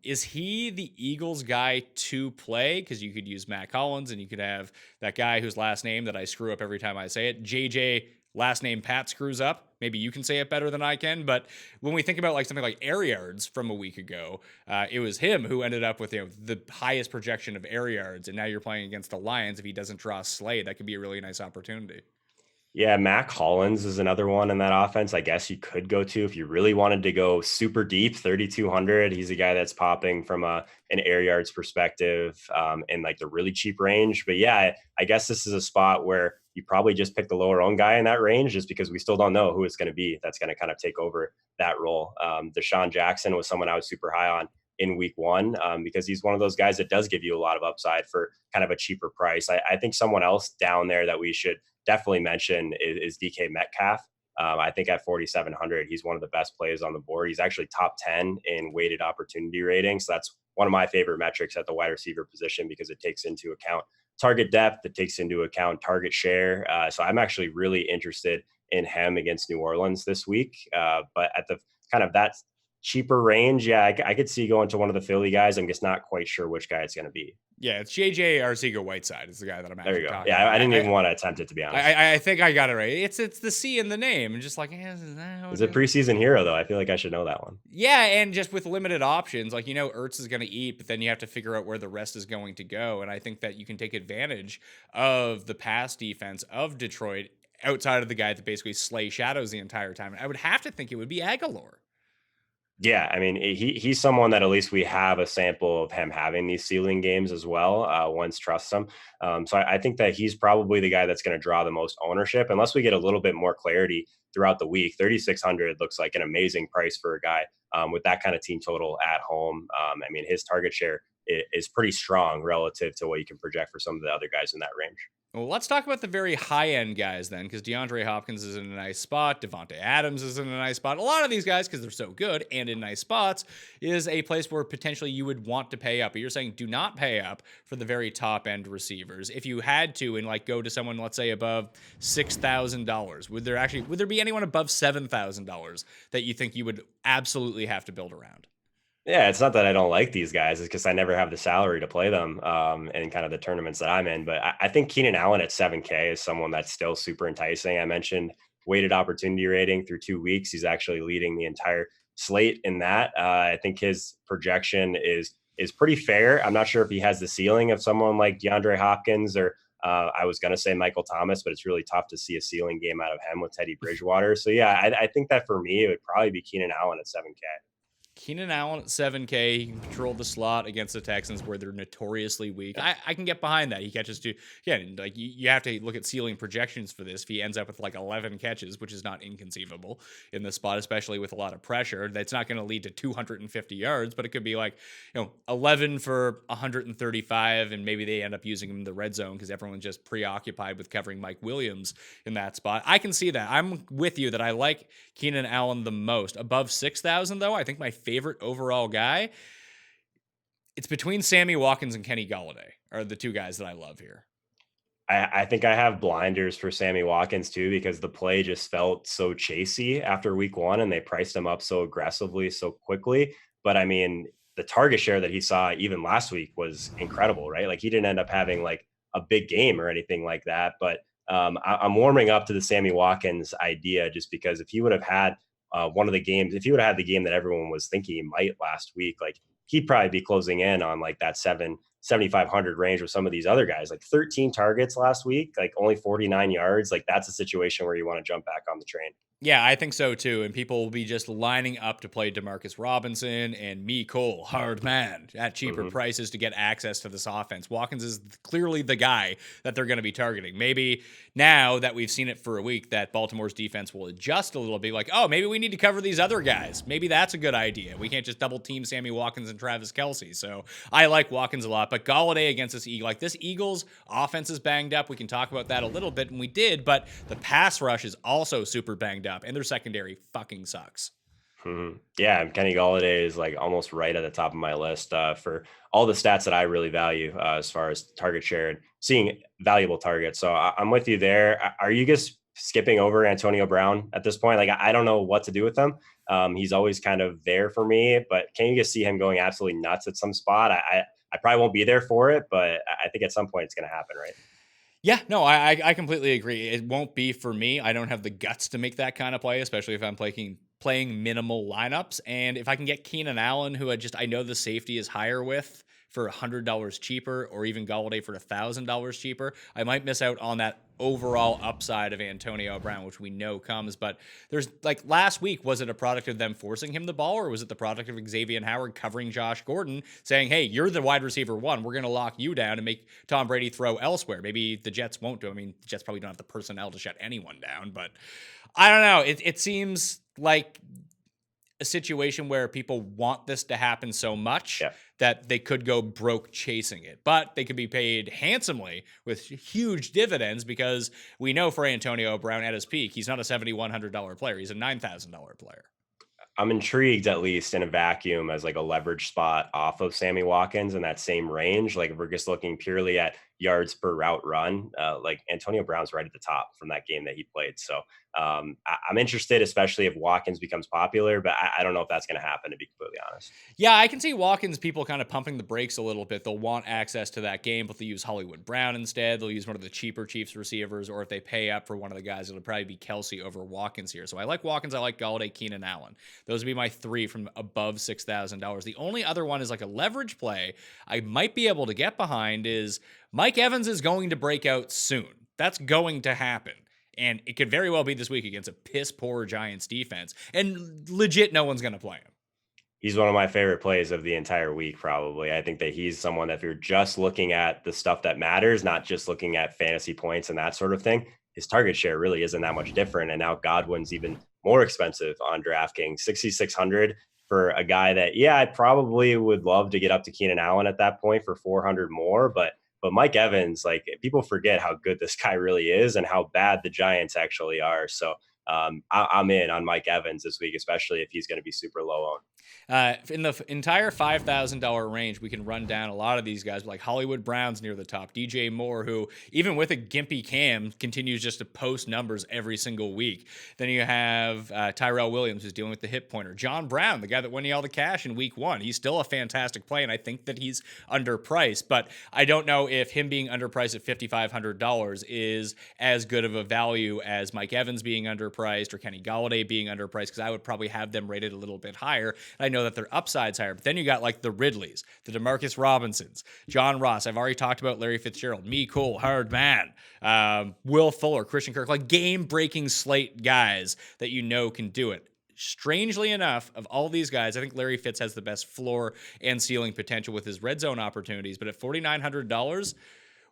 Is he the Eagles guy to play? Because you could use Matt Collins and you could have that guy whose last name that I screw up every time I say it, JJ, last name Pat screws up. Maybe you can say it better than I can, but when we think about like something like air yards from a week ago, it was him who ended up with the highest projection of air yards, and now you're playing against the Lions. If he doesn't draw Slade, that could be a really nice opportunity. Yeah, Matt Collins is another one in that offense. I guess you could go to if you really wanted to go super deep, 3,200. He's a guy that's popping from an air yards perspective in like the really cheap range. But yeah, I guess this is a spot where you probably just pick the lower owned guy in that range just because we still don't know who it's going to be that's going to kind of take over that role. Deshaun Jackson was someone I was super high on in week one because he's one of those guys that does give you a lot of upside for kind of a cheaper price. I think someone else down there that we should definitely mention is DK Metcalf. I think at 4,700, he's one of the best plays on the board. He's actually top 10 in weighted opportunity rating. So that's one of my favorite metrics at the wide receiver position because it takes into account target depth, it takes into account target share. So I'm actually really interested in him against New Orleans this week. But at the kind of that cheaper range, yeah, I could see going to one of the Philly guys. I'm just not quite sure which guy it's going to be. Yeah, it's JJ Arcega-Whiteside is the guy that I'm actually there you go. talking Yeah, about. I didn't even want to attempt it, to be honest. I think I got it right. It's the C in the name, and just like It's a preseason hero, though. I feel like I should know that one. Yeah, and just with limited options, like Ertz is going to eat, but then you have to figure out where the rest is going to go, and I think that you can take advantage of the pass defense of Detroit outside of the guy that basically slay shadows the entire time. And I would have to think it would be Aguilar. Yeah, I mean, he's someone that at least we have a sample of him having these ceiling games as well. Once trusts him, so I think that he's probably the guy that's going to draw the most ownership, unless we get a little bit more clarity throughout the week. 3,600 looks like an amazing price for a guy with that kind of team total at home. I mean, his target share is pretty strong relative to what you can project for some of the other guys in that range. Well, let's talk about the very high-end guys then, because DeAndre Hopkins is in a nice spot. Devontae Adams is in a nice spot. A lot of these guys, because they're so good and in nice spots, is a place where potentially you would want to pay up. But you're saying do not pay up for the very top-end receivers. If you had to and go to someone, let's say, above $6,000, would there be anyone above $7,000 that you think you would absolutely have to build around? Yeah, it's not that I don't like these guys. It's because I never have the salary to play them in kind of the tournaments that I'm in. But I think Keenan Allen at 7K is someone that's still super enticing. I mentioned weighted opportunity rating through 2 weeks. He's actually leading the entire slate in that. I think his projection is pretty fair. I'm not sure if he has the ceiling of someone like DeAndre Hopkins or I was going to say Michael Thomas, but it's really tough to see a ceiling game out of him with Teddy Bridgewater. So yeah, I think that for me, it would probably be Keenan Allen at 7K. Keenan Allen at 7K, he can control the slot against the Texans where they're notoriously weak. I can get behind that. He catches two. Yeah, you have to look at ceiling projections for this. If he ends up with 11 catches, which is not inconceivable in this spot, especially with a lot of pressure, that's not going to lead to 250 yards, but it could be 11 for 135, and maybe they end up using him in the red zone because everyone's just preoccupied with covering Mike Williams in that spot. I can see that. I'm with you that I like Keenan Allen the most. Above 6,000, though, I think my favorite overall guy, it's between Sammy Watkins and Kenny Galladay are the two guys that I love here. I think I have blinders for Sammy Watkins too, because the play just felt so chasey after week one and they priced him up so aggressively, so quickly. But I mean, the target share that he saw even last week was incredible, right? Like he didn't end up having like a big game or anything like that. But I'm warming up to the Sammy Watkins idea just because if he would have had one of the games, if he would have had the game that everyone was thinking he might last week, like he'd probably be closing in on like that 7,500 range with some of these other guys, like 13 targets last week, like only 49 yards. Like that's a situation where you want to jump back on the train. Yeah, I think so too. And people will be just lining up to play Demarcus Robinson and Cole, hard man, at cheaper prices to get access to this offense. Watkins is clearly the guy that they're going to be targeting. Maybe now that we've seen it for a week, that Baltimore's defense will adjust a little bit. Like, oh, maybe we need to cover these other guys. Maybe that's a good idea. We can't just double team Sammy Watkins and Travis Kelce. So I like Watkins a lot. But Galladay against this this Eagles offense is banged up. We can talk about that a little bit, and we did. But the pass rush is also super banged up, and their secondary fucking sucks. Yeah, and Kenny Galladay is like almost right at the top of my list for all the stats that I really value as far as target share and seeing valuable targets. So I'm with you there. Are you just skipping over Antonio Brown at this point? Like, I don't know what to do with him. He's always kind of there for me, but can you just see him going absolutely nuts at some spot? I probably won't be there for it, but I think at some point it's going to happen, right? Yeah, no, I completely agree. It won't be for me. I don't have the guts to make that kind of play, especially if I'm playing minimal lineups. And if I can get Keenan Allen, who I know the safety is higher with, for $100 cheaper, or even Galladay for $1,000 cheaper, I might miss out on that overall upside of Antonio Brown, which we know comes. But there's like last week, was it a product of them forcing him the ball, or was it the product of Xavier Howard covering Josh Gordon, saying, hey, you're the wide receiver one, we're going to lock you down and make Tom Brady throw elsewhere? Maybe the Jets won't do it. I mean, the Jets probably don't have the personnel to shut anyone down, but I don't know. It seems like a situation where people want this to happen so much that they could go broke chasing it, but they could be paid handsomely with huge dividends, because we know for Antonio Brown at his peak, he's not a $7,100 player. He's a $9,000 player. I'm intrigued, at least in a vacuum, as like a leverage spot off of Sammy Watkins in that same range. Like if we're just looking purely at yards per route run, like Antonio Brown's right at the top from that game that he played. So I'm interested, especially if Watkins becomes popular, but I don't know if that's going to happen, to be completely honest. Yeah, I can see Watkins people kind of pumping the brakes a little bit. They'll want access to that game, but they'll use Hollywood Brown instead. They'll use one of the cheaper Chiefs receivers, or if they pay up for one of the guys, it'll probably be Kelce over Watkins here. So I like Watkins, I like Galladay, Keenan Allen. Those would be my three from above $6,000. The only other one is like a leverage play I might be able to get behind is Mike Evans is going to break out soon. That's going to happen. And it could very well be this week against a piss poor Giants defense. And legit, no one's going to play him. He's one of my favorite plays of the entire week, probably. I think that he's someone that if you're just looking at the stuff that matters, not just looking at fantasy points and that sort of thing, his target share really isn't that much different. And now Godwin's even more expensive on DraftKings, 6,600 for a guy that, I probably would love to get up to Keenan Allen at that point for 400 more, but Mike Evans, like people forget how good this guy really is and how bad the Giants actually are. So I'm in on Mike Evans this week, especially if he's going to be super low owned. In the entire $5,000 range, we can run down a lot of these guys, like Hollywood Brown's near the top. DJ Moore, who even with a gimpy cam continues just to post numbers every single week. Then you have Tyrell Williams, who's dealing with the hip pointer. John Brown, the guy that won you all the cash in week one. He's still a fantastic play, and I think that he's underpriced. But I don't know if him being underpriced at $5,500 is as good of a value as Mike Evans being underpriced or Kenny Galladay being underpriced, because I would probably have them rated a little bit higher. I know that their upside's higher, but then you got like the Ridleys, the Demarcus Robinsons, John Ross. I've already talked about Larry Fitzgerald, Cole, hard man, Will Fuller, Christian Kirk, like game-breaking slate guys that you know can do it. Strangely enough, of all these guys, I think Larry Fitz has the best floor and ceiling potential with his red zone opportunities, but at $4,900,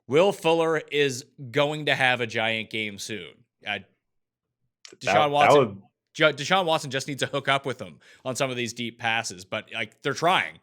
Will Fuller is going to have a giant game soon. Deshaun Watson just needs to hook up with him on some of these deep passes, but like they're trying.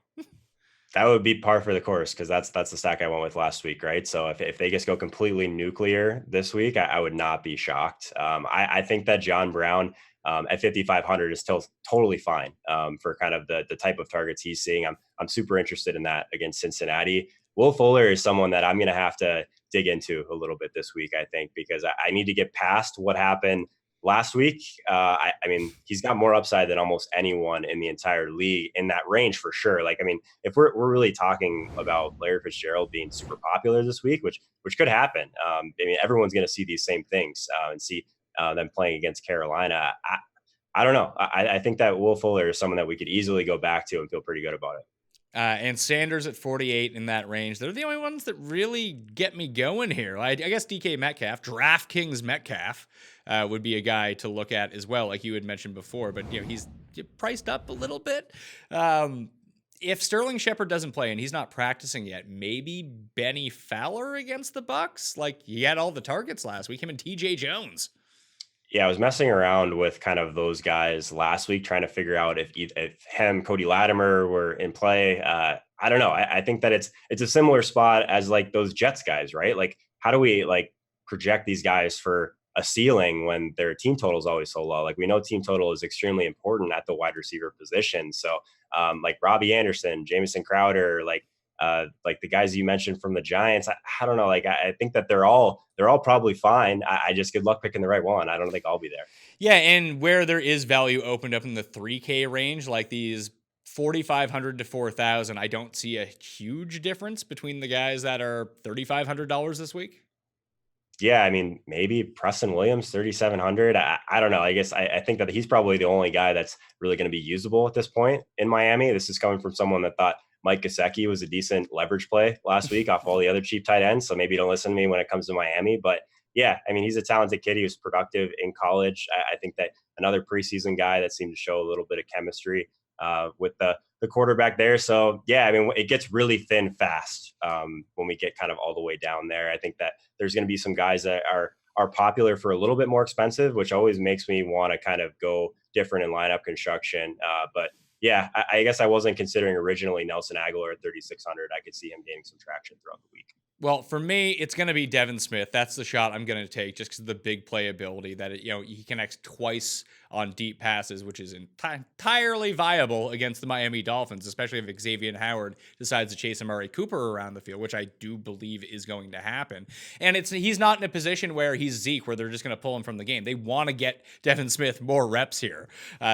That would be par for the course, because that's the stack I went with last week, right? So if they just go completely nuclear this week, I would not be shocked. I think that John Brown at 5,500 is still totally fine for kind of the type of targets he's seeing. I'm super interested in that against Cincinnati. Will Fuller is someone that I'm going to have to dig into a little bit this week, I think, because I need to get past what happened last week. I mean, he's got more upside than almost anyone in the entire league in that range for sure. Like, I mean, if we're really talking about Larry Fitzgerald being super popular this week, which could happen. I mean, everyone's going to see these same things and see them playing against Carolina. I don't know. I think that Will Fuller is someone that we could easily go back to and feel pretty good about it. And Sanders at 48 in that range. They're the only ones that really get me going here. I guess DK Metcalf, DraftKings Metcalf, would be a guy to look at as well, like you had mentioned before. But he's priced up a little bit. If Sterling Shepard doesn't play and he's not practicing yet, maybe Benny Fowler against the Bucks. Like, he had all the targets last week. Him and TJ Jones. Yeah, I was messing around with kind of those guys last week, trying to figure out if him, Cody Latimer were in play. I don't know. I think that it's a similar spot as like those Jets guys, right? Like, how do we like project these guys for a ceiling when their team total is always so low? Like, we know team total is extremely important at the wide receiver position. So like Robbie Anderson, Jamison Crowder, like the guys you mentioned from the Giants, I don't know. Like, I think that they're all probably fine. I just good luck picking the right one. I don't think I'll be there. Yeah, and where there is value opened up in the 3K range, like these 4,500 to 4,000, I don't see a huge difference between the guys that are $3,500 this week. Yeah, I mean, maybe Preston Williams, 3,700. I don't know. I guess I think that he's probably the only guy that's really going to be usable at this point in Miami. This is coming from someone that thought Mike Gesicki was a decent leverage play last week off all the other cheap tight ends. So maybe don't listen to me when it comes to Miami. But yeah, I mean, he's a talented kid. He was productive in college. I think that another preseason guy that seemed to show a little bit of chemistry with the quarterback there. So yeah, I mean, it gets really thin fast when we get kind of all the way down there. I think that there's going to be some guys that are popular for a little bit more expensive, which always makes me want to kind of go different in lineup construction. But yeah, I guess I wasn't considering originally Nelson Aguilar at 3,600. I could see him gaining some traction throughout the week. Well, for me, it's going to be Devin Smith. That's the shot I'm going to take just because of the big playability that he connects twice on deep passes, which is entirely viable against the Miami Dolphins, especially if Xavier Howard decides to chase Amari Cooper around the field, which I do believe is going to happen. And he's not in a position where he's Zeke, where they're just going to pull him from the game. They want to get Devin Smith more reps here.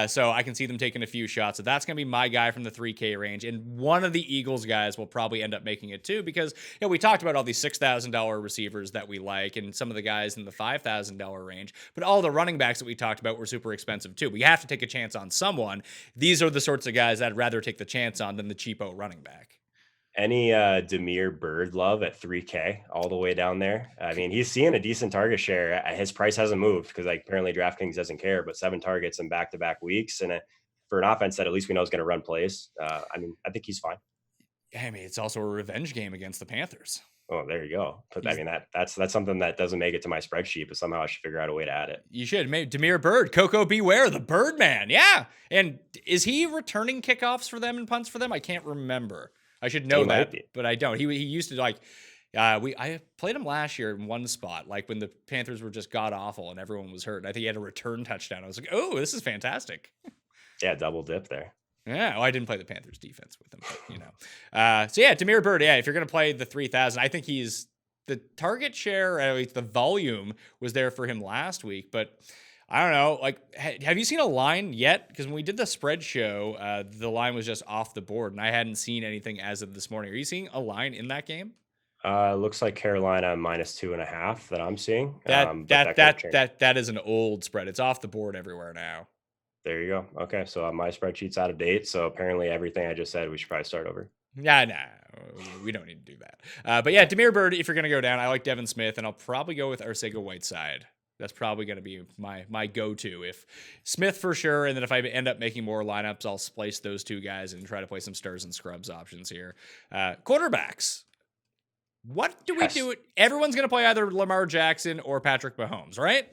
So I can see them taking a few shots. So that's going to be my guy from the 3K range. And one of the Eagles guys will probably end up making it too, because we talked about all these $6,000 receivers that we like and some of the guys in the $5,000 range, but all the running backs that we talked about were super expensive too. We have to take a chance on someone. These are the sorts of guys I'd rather take the chance on than the cheapo running back. Any Demir Bird love at 3K all the way down there? I mean, he's seeing a decent target share. His price hasn't moved because apparently DraftKings doesn't care, but 7 targets in back-to-back weeks. And for an offense that at least we know is going to run plays, I mean, I think he's fine. I mean, it's also a revenge game against the Panthers. Oh, there you go. But I mean, that's something that doesn't make it to my spreadsheet, but somehow I should figure out a way to add it. You should. Maybe Demir Bird, Coco Beware, the Birdman. Yeah. And is he returning kickoffs for them and punts for them? I can't remember. I should know that, but I don't. He used to I played him last year in one spot, like when the Panthers were just god awful and everyone was hurt. I think he had a return touchdown. I was like, oh, this is fantastic. Yeah, double dip there. Yeah, I didn't play the Panthers defense with him, but, so yeah, Demir Bird, yeah, if you're going to play the 3,000, I think he's the target share, at least the volume was there for him last week, but I don't know, like, have you seen a line yet? Because when we did the spread show, the line was just off the board, and I hadn't seen anything as of this morning. Are you seeing a line in that game? Looks like Carolina -2.5 that I'm seeing. That is an old spread. It's off the board everywhere now. There you go. Okay, so my spreadsheet's out of date. So apparently everything I just said, we should probably start over. Nah, we don't need to do that. But yeah, Demir Bird, if you're going to go down, I like Devin Smith, and I'll probably go with Arcega-Whiteside. That's probably going to be my go-to. If Smith for sure, and then if I end up making more lineups, I'll splice those two guys and try to play some stars and scrubs options here. Quarterbacks. What do we do? Everyone's going to play either Lamar Jackson or Patrick Mahomes, right?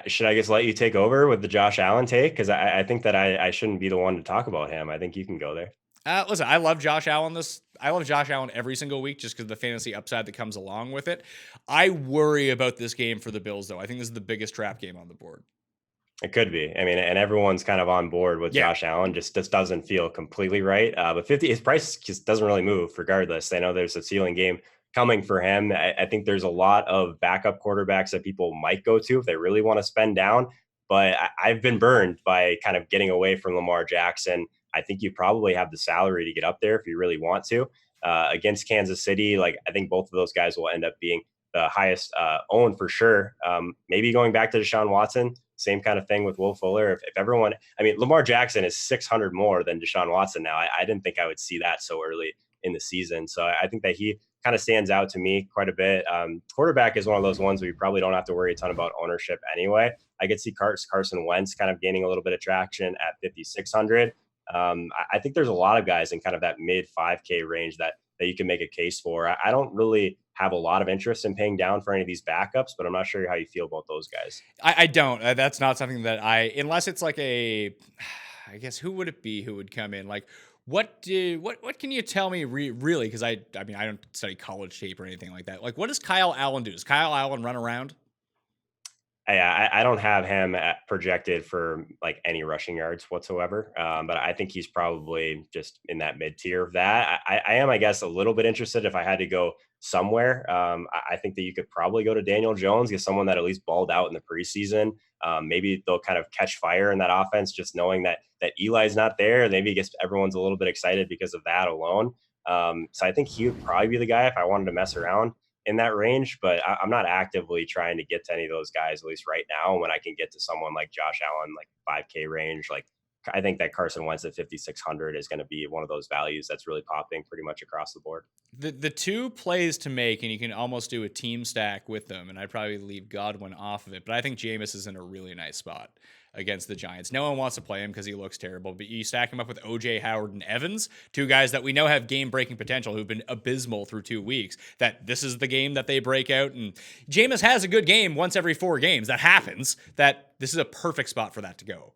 Should I just let you take over with the Josh Allen take? Because I think that I shouldn't be the one to talk about him. I think you can go there. Listen, I love Josh Allen. I love Josh Allen every single week just because of the fantasy upside that comes along with it. I worry about this game for the Bills, though. I think this is the biggest trap game on the board. It could be. I mean, and everyone's kind of on board with Josh Allen. Just doesn't feel completely right. But his price just doesn't really move regardless. I know there's a ceiling game coming for him. I think there's a lot of backup quarterbacks that people might go to if they really want to spend down. But I've been burned by kind of getting away from Lamar Jackson. I think you probably have the salary to get up there if you really want to. Against Kansas City, like I think both of those guys will end up being the highest owned for sure. Maybe going back to Deshaun Watson, same kind of thing with Will Fuller. If everyone, I mean, Lamar Jackson is 600 more than Deshaun Watson now. I didn't think I would see that so early in the season. So I think that he kind of stands out to me quite a bit. Quarterback is one of those ones where you probably don't have to worry a ton about ownership anyway. I could see Carson Wentz kind of gaining a little bit of traction at 5,600. I think there's a lot of guys in kind of that mid 5K range that you can make a case for. I don't really have a lot of interest in paying down for any of these backups, but I'm not sure how you feel about those guys. I don't. That's not something that unless it's like I guess who would it be who would come in? Like, what can you tell me really? Because I mean, I don't study college tape or anything like that. Like, what does Kyle Allen do? Does Kyle Allen run around? I don't have him projected for like any rushing yards whatsoever, but I think he's probably just in that mid tier of that. I am, I guess, a little bit interested if I had to go somewhere. I think that you could probably go to Daniel Jones, get someone that at least balled out in the preseason. Maybe they'll kind of catch fire in that offense, just knowing that Eli's not there. Maybe it gets everyone's a little bit excited because of that alone. So I think he would probably be the guy if I wanted to mess around in that range, but I'm not actively trying to get to any of those guys, at least right now. When I can get to someone like Josh Allen, like 5K range, like I think that Carson Wentz at 5,600 is going to be one of those values that's really popping pretty much across the board. The two plays to make, and you can almost do a team stack with them, and I'd probably leave Godwin off of it, but I think Jameis is in a really nice spot against the Giants. No one wants to play him because he looks terrible, but you stack him up with OJ Howard and Evans, two guys that we know have game-breaking potential who've been abysmal through 2 weeks, that this is the game that they break out, and Jameis has a good game once every 4 games. That happens, that this is a perfect spot for that to go.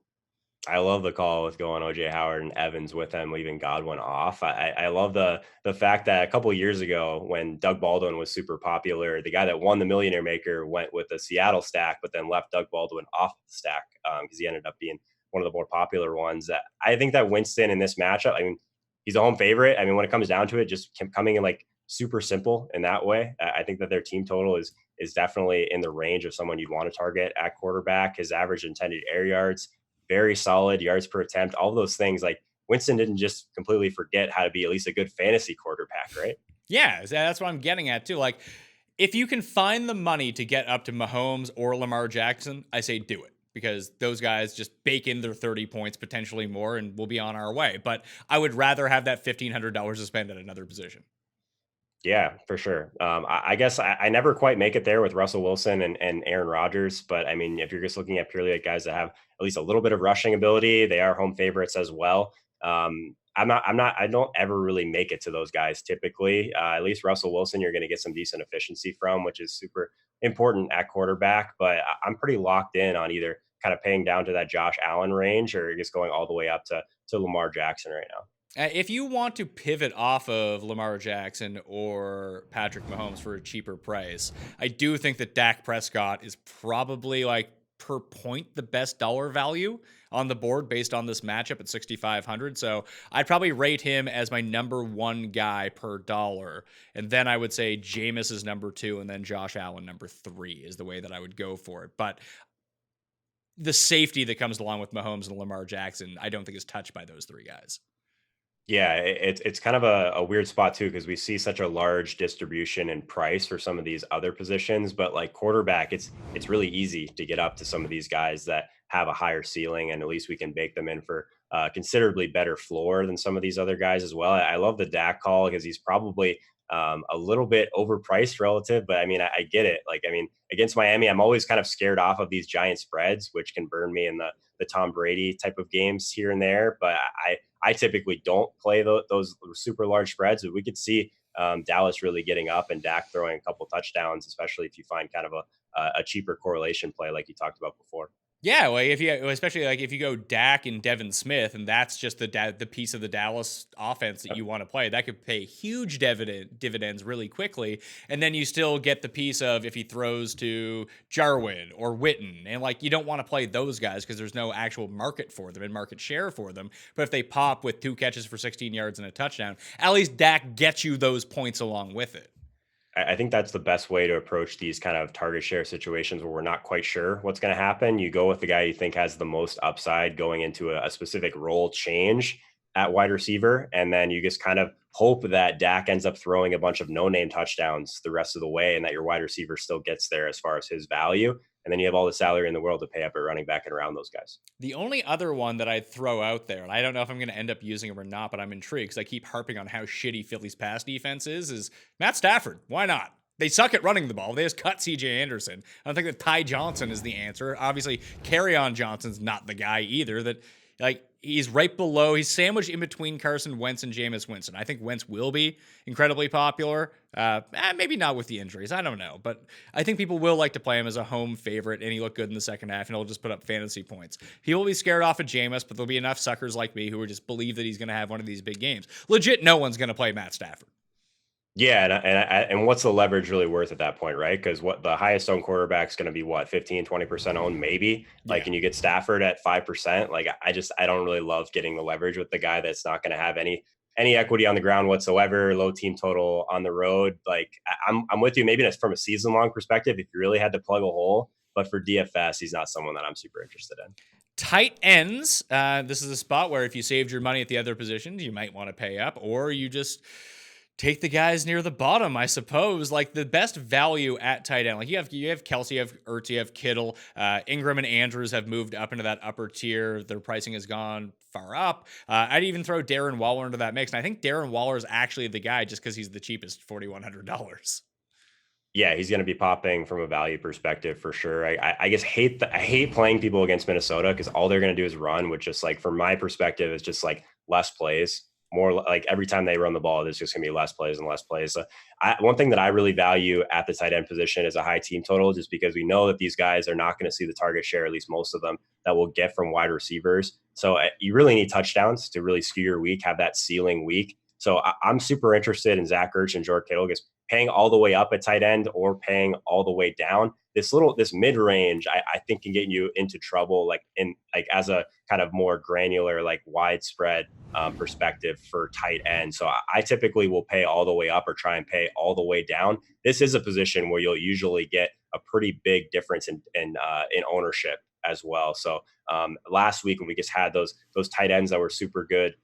I love the call with going OJ Howard and Evans with him, leaving Godwin off. I love the fact that a couple of years ago when Doug Baldwin was super popular, the guy that won the Millionaire Maker went with the Seattle stack, but then left Doug Baldwin off the stack because he ended up being one of the more popular ones. I think that Winston in this matchup, I mean, he's a home favorite. I mean, when it comes down to it, just coming in like super simple in that way. I think that their team total is definitely in the range of someone you'd want to target at quarterback. His average intended air yards, very solid, yards per attempt, all those things. Like Winston didn't just completely forget how to be at least a good fantasy quarterback, right? Yeah, that's what I'm getting at too. Like, if you can find the money to get up to Mahomes or Lamar Jackson, I say do it, because those guys just bake in their 30 points, potentially more, and we'll be on our way. But I would rather have that $1,500 to spend at another position. Yeah, for sure. I guess I never quite make it there with Russell Wilson and Aaron Rodgers. But I mean, if you're just looking at purely at guys that have at least a little bit of rushing ability, they are home favorites as well. I don't ever really make it to those guys typically. At least Russell Wilson, you're going to get some decent efficiency from, which is super important at quarterback. But I'm pretty locked in on either kind of paying down to that Josh Allen range or just going all the way up to Lamar Jackson right now. If you want to pivot off of Lamar Jackson or Patrick Mahomes for a cheaper price, I do think that Dak Prescott is probably like per point the best dollar value on the board based on this matchup at 6,500. So I'd probably rate him as my number 1 guy per dollar. And then I would say Jameis is number 2 and then Josh Allen number 3 is the way that I would go for it. But the safety that comes along with Mahomes and Lamar Jackson, I don't think is touched by those 3 guys. Yeah, it's kind of a weird spot too, because we see such a large distribution in price for some of these other positions, but like quarterback, it's really easy to get up to some of these guys that have a higher ceiling, and at least we can bake them in for considerably better floor than some of these other guys as well. I love the Dak call because he's probably a little bit overpriced relative, but I mean, I get it. Like, I mean, against Miami, I'm always kind of scared off of these giant spreads, which can burn me in the Tom Brady type of games here and there. But I typically don't play those super large spreads. But we could see Dallas really getting up and Dak throwing a couple touchdowns, especially if you find kind of a cheaper correlation play like you talked about before. Yeah, well, especially like if you go Dak and Devin Smith, and that's just the piece of the Dallas offense that you want to play, that could pay huge dividends really quickly. And then you still get the piece of if he throws to Jarwin or Witten, and like you don't want to play those guys because there's no actual market for them and market share for them. But if they pop with 2 catches for 16 yards and a touchdown, at least Dak gets you those points along with it. I think that's the best way to approach these kind of target share situations where we're not quite sure what's going to happen. You go with the guy you think has the most upside going into a specific role change at wide receiver. And then you just kind of hope that Dak ends up throwing a bunch of no-name touchdowns the rest of the way and that your wide receiver still gets there as far as his value. And then you have all the salary in the world to pay up at running back and around those guys. The only other one that I'd throw out there, and I don't know if I'm going to end up using him or not, but I'm intrigued because I keep harping on how shitty Philly's pass defense is Matt Stafford. Why not? They suck at running the ball. They just cut CJ Anderson. I don't think that Ty Johnson is the answer. Obviously, Kerryon Johnson's not the guy either. That he's right below. He's sandwiched in between Carson Wentz and Jameis Winston. I think Wentz will be incredibly popular. Maybe not with the injuries. I don't know. But I think people will like to play him as a home favorite, and he looked good in the second half, and he'll just put up fantasy points. He will be scared off of Jameis, but there'll be enough suckers like me who will just believe that he's going to have one of these big games. Legit, no one's going to play Matt Stafford. Yeah, and what's the leverage really worth at that point, right? Because what the highest owned quarterback is going to be, what, 15-20% owned, maybe? Like, and you get Stafford at 5%. Like, I don't really love getting the leverage with the guy that's not going to have any equity on the ground whatsoever, low team total on the road. Like, I'm with you. Maybe that's from a season long perspective if you really had to plug a hole, but for DFS, he's not someone that I'm super interested in. Tight ends. This is a spot where if you saved your money at the other positions, you might want to pay up, or you just take the guys near the bottom, I suppose. Like, the best value at tight end, like you have Kelsey, you have Ertz, you have Kittle, Ingram and Andrews have moved up into that upper tier. Their pricing has gone far up. I'd even throw Darren Waller into that mix, and I think Darren Waller is actually the guy just because he's the cheapest, $4,100. Yeah, he's going to be popping from a value perspective for sure. I just hate I hate playing people against Minnesota because all they're going to do is run, which just, like, from my perspective is just like less plays. More like every time they run the ball, there's just going to be less plays and less plays. So one thing that I really value at the tight end position is a high team total, just because we know that these guys are not going to see the target share, at least most of them, that we'll get from wide receivers. So you really need touchdowns to really skew your week, have that ceiling week. So I'm super interested in Zach Ertz and George Kittle, because paying all the way up at tight end or paying all the way down, this mid range, I think can get you into trouble, like as a kind of more granular, like widespread perspective for tight end. So I typically will pay all the way up or try and pay all the way down. This is a position where you'll usually get a pretty big difference in ownership as well. So last week when we just had those tight ends that were super good,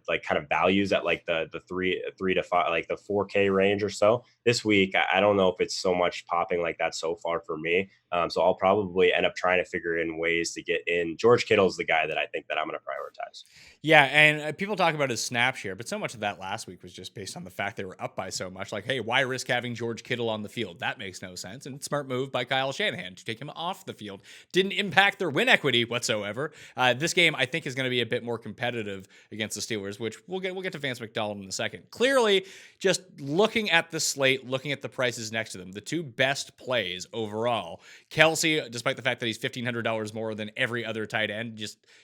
like kind of values at like the 3 to 5, like the 4K range or so. This week, I don't know if it's so much popping like that so far for me. So I'll probably end up trying to figure in ways to get in. George Kittle's the guy that I think that I'm going to prioritize. Yeah, and people talk about his snap share, but so much of that last week was just based on the fact they were up by so much. Like, hey, why risk having George Kittle on the field? That makes no sense. And smart move by Kyle Shanahan to take him off the field. Didn't impact their win equity whatsoever. This game, I think, is going to be a bit more competitive against the Steelers, which we'll get to Vance McDonald in a second. Clearly, just looking at the slate, looking at the prices next to them, the two best plays overall, Kelsey, despite the fact that he's $1,500 more than every other tight end,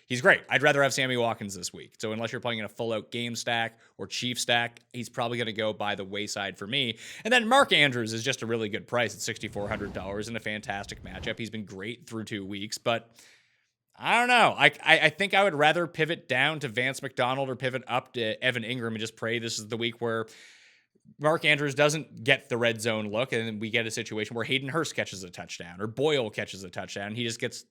he's great. I'd rather have Sammy Watkins this week. So unless you're playing in a full-out game stack or chief stack, he's probably going to go by the wayside for me. And then Mark Andrews is just a really good price at $6,400 and a fantastic matchup. He's been great through 2 weeks, but I don't know. I think I would rather pivot down to Vance McDonald or pivot up to Evan Ingram and just pray this is the week where Mark Andrews doesn't get the red zone look, and then we get a situation where Hayden Hurst catches a touchdown or Boyle catches a touchdown. He just gets,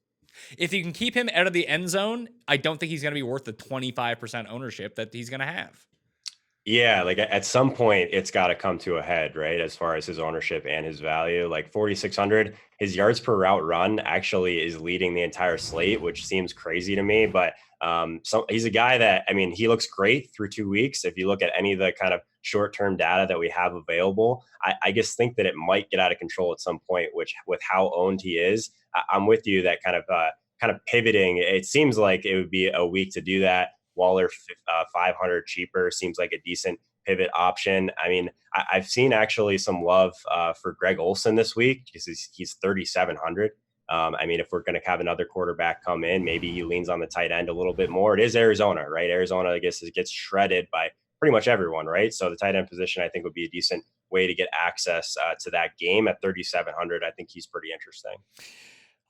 if you can keep him out of the end zone, I don't think he's going to be worth the 25% ownership that he's going to have. Yeah, like at some point it's got to come to a head, right? As far as his ownership and his value, like 4,600, his yards per route run actually is leading the entire slate, which seems crazy to me. But so he's a guy that, I mean, he looks great through 2 weeks. If you look at any of the kind of short-term data that we have available, I just think that it might get out of control at some point, which with how owned he is, I'm with you that kind of pivoting. It seems like it would be a week to do that. Waller 500 cheaper seems like a decent pivot option. I mean, I've seen actually some love for Greg Olsen this week because he's 3,700. I mean, if we're going to have another quarterback come in, maybe he leans on the tight end a little bit more. It is Arizona, right? Arizona, I guess, gets shredded by pretty much everyone, right? So the tight end position, I think, would be a decent way to get access to that game at 3,700. I think he's pretty interesting.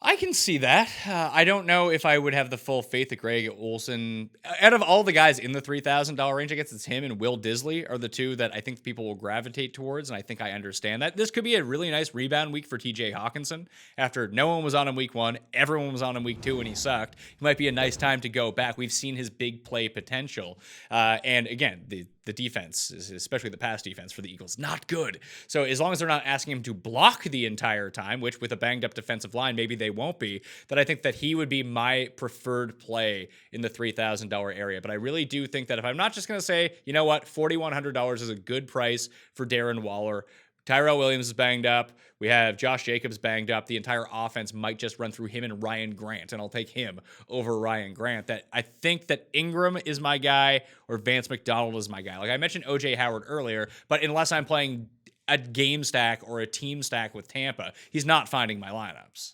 I can see that. I don't know if I would have the full faith that Greg Olsen, out of all the guys in the $3,000 range, I guess it's him and Will Disley are the two that I think people will gravitate towards, and I think I understand that. This could be a really nice rebound week for TJ Hawkinson. After no one was on him week 1, everyone was on him week 2, and he sucked. It might be a nice time to go back. We've seen his big play potential. And again, the defense, especially the pass defense for the Eagles, not good. So as long as they're not asking him to block the entire time, which with a banged up defensive line, maybe they won't be, that I think that he would be my preferred play in the $3,000 area. But I really do think that if I'm not just going to say, you know what, $4,100 is a good price for Darren Waller. Tyrell Williams is banged up. We have Josh Jacobs banged up. The entire offense might just run through him and Ryan Grant, and I'll take him over Ryan Grant. That I think that Ingram is my guy or Vance McDonald is my guy. Like I mentioned OJ Howard earlier, but unless I'm playing a game stack or a team stack with Tampa, he's not finding my lineups.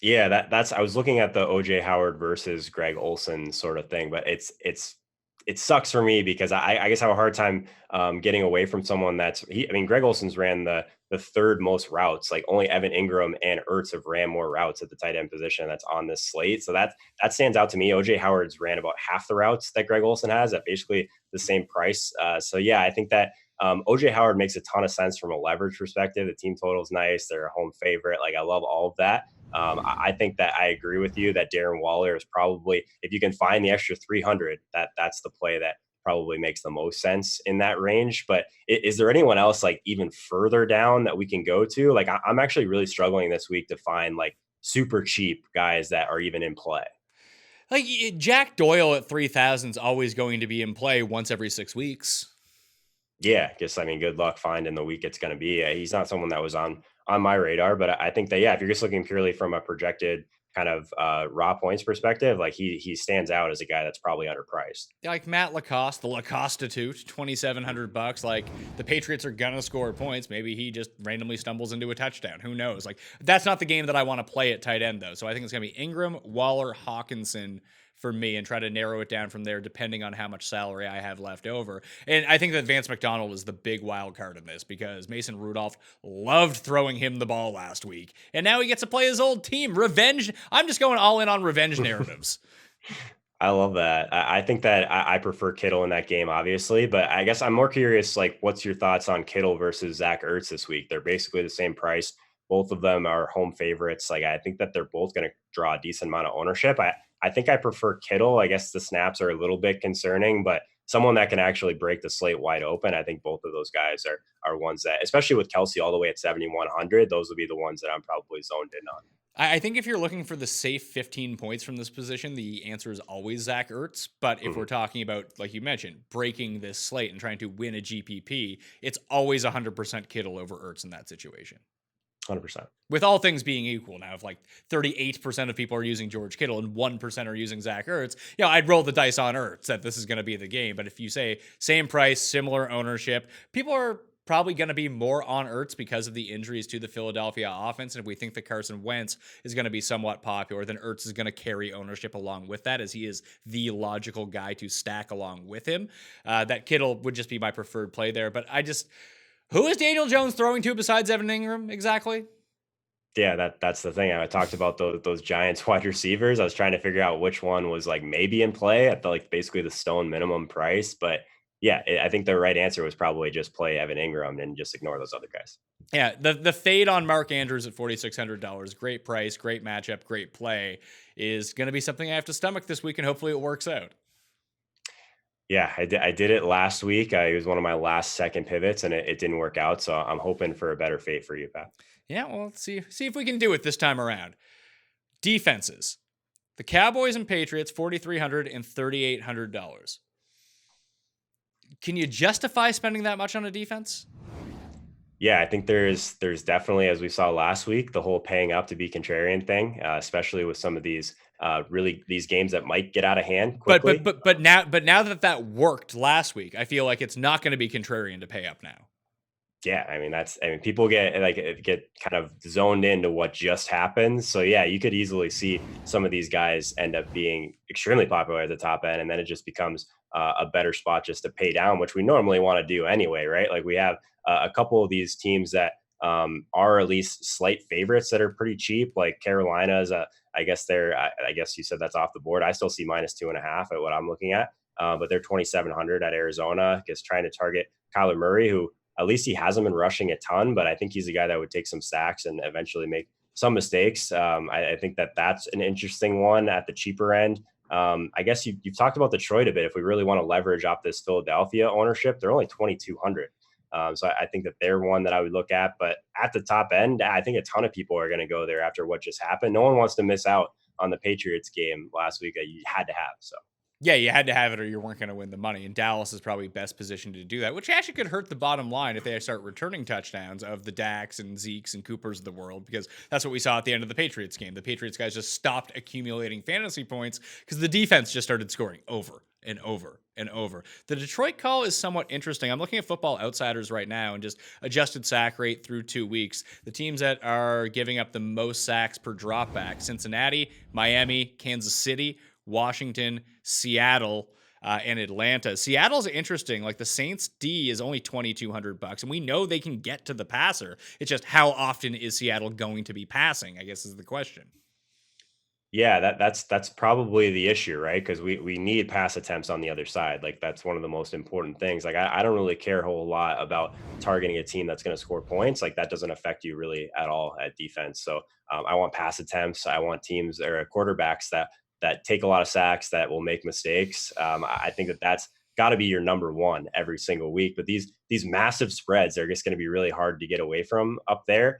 Yeah, that's I was looking at the OJ Howard versus Greg Olsen sort of thing, but it sucks for me because I guess I have a hard time getting away from someone Greg Olsen's ran the third most routes. Like only Evan Ingram and Ertz have ran more routes at the tight end position that's on this slate. So that stands out to me. OJ Howard's ran about half the routes that Greg Olsen has at basically the same price. So yeah, I think that OJ Howard makes a ton of sense from a leverage perspective. The team total is nice. They're a home favorite. Like I love all of that. I think that I agree with you that Darren Waller is probably, if you can find the extra 300, that's the play that probably makes the most sense in that range. But is there anyone else like even further down that we can go to? Like I'm actually really struggling this week to find like super cheap guys that are even in play. Like Jack Doyle at 3,000 is always going to be in play once every 6 weeks. Yeah, good luck finding the week it's going to be. He's not someone that was on my radar, but I think that, yeah, if you're just looking purely from a projected kind of raw points perspective, like he stands out as a guy that's probably underpriced. Yeah, like Matt Lacoste, the Lacostitute, $2,700. Like the Patriots are gonna score points. Maybe he just randomly stumbles into a touchdown. Who knows? Like that's not the game that I want to play at tight end though. So I think it's gonna be Ingram, Waller, Hawkinson for me, and try to narrow it down from there depending on how much salary I have left over. And I think that Vance McDonald is the big wild card in this because Mason Rudolph loved throwing him the ball last week. And now he gets to play his old team. Revenge. I'm just going all in on revenge narratives. I love that. I think that I prefer Kittle in that game, obviously, but I guess I'm more curious, like, what's your thoughts on Kittle versus Zach Ertz this week? They're basically the same price. Both of them are home favorites. Like, I think that they're both going to draw a decent amount of ownership. I think I prefer Kittle. I guess the snaps are a little bit concerning, but someone that can actually break the slate wide open. I think both of those guys are ones that, especially with Kelsey all the way at 7,100, those will be the ones that I'm probably zoned in on. I think if you're looking for the safe 15 points from this position, the answer is always Zach Ertz. But if we're talking about, like you mentioned, breaking this slate and trying to win a GPP, it's always 100% Kittle over Ertz in that situation. 100%. With all things being equal now, if like 38% of people are using George Kittle and 1% are using Zach Ertz, I'd roll the dice on Ertz that this is going to be the game. But if you say same price, similar ownership, people are probably going to be more on Ertz because of the injuries to the Philadelphia offense. And if we think that Carson Wentz is going to be somewhat popular, then Ertz is going to carry ownership along with that, as he is the logical guy to stack along with him. That Kittle would just be my preferred play there. But who is Daniel Jones throwing to besides Evan Ingram exactly? Yeah, that's the thing. I talked about those Giants wide receivers. I was trying to figure out which one was like maybe in play at like basically the stone minimum price. But yeah, I think the right answer was probably just play Evan Ingram and just ignore those other guys. Yeah, the fade on Mark Andrews at $4,600, great price, great matchup, great play, is going to be something I have to stomach this week, and hopefully it works out. Yeah, I did it last week. It was one of my last second pivots, and it didn't work out. So I'm hoping for a better fate for you, Pat. Yeah, well, let's see if we can do it this time around. Defenses. The Cowboys and Patriots, $4,300 and $3,800. Can you justify spending that much on a defense? Yeah, I think there's definitely, as we saw last week, the whole paying up to be contrarian thing, especially with some of these these games that might get out of hand quickly. But now that worked last week, I feel like it's not going to be contrarian to pay up now. Yeah, people get kind of zoned into what just happened. So yeah, you could easily see some of these guys end up being extremely popular at the top end, and then it just becomes a better spot just to pay down, which we normally want to do anyway, right? Like we have a couple of these teams that are at least slight favorites that are pretty cheap. Like Carolina is I guess I guess you said that's off the board. I still see -2.5 at what I'm looking at. But they're 2,700 at Arizona, just trying to target Kyler Murray, who at least he hasn't been rushing a ton, but I think he's a guy that would take some sacks and eventually make some mistakes. I think that's an interesting one at the cheaper end. I guess you've talked about Detroit a bit. If we really want to leverage off this Philadelphia ownership, they're only 2,200. So I think that they're one that I would look at. But at the top end, I think a ton of people are going to go there after what just happened. No one wants to miss out on the Patriots game last week that you had to have. So. Yeah, you had to have it or you weren't going to win the money. And Dallas is probably best positioned to do that, which actually could hurt the bottom line if they start returning touchdowns of the Daks and Zekes and Coopers of the world, because that's what we saw at the end of the Patriots game. The Patriots guys just stopped accumulating fantasy points because the defense just started scoring over and over and over. The Detroit call is somewhat interesting. I'm looking at Football Outsiders right now and just adjusted sack rate through 2 weeks. The teams that are giving up the most sacks per dropback: Cincinnati, Miami, Kansas City, Washington, Seattle, and Atlanta. Seattle's interesting. Like, the Saints D is only $2,200, and we know they can get to the passer. It's just, how often is Seattle going to be passing, I guess, is the question. Yeah, that's probably the issue, right? Because we need pass attempts on the other side. Like, that's one of the most important things. Like, I don't really care a whole lot about targeting a team that's going to score points. Like, that doesn't affect you really at all at defense. So I want pass attempts. I want teams or quarterbacks that take a lot of sacks, that will make mistakes. I think that's got to be your number one every single week. But these massive spreads are just going to be really hard to get away from up there.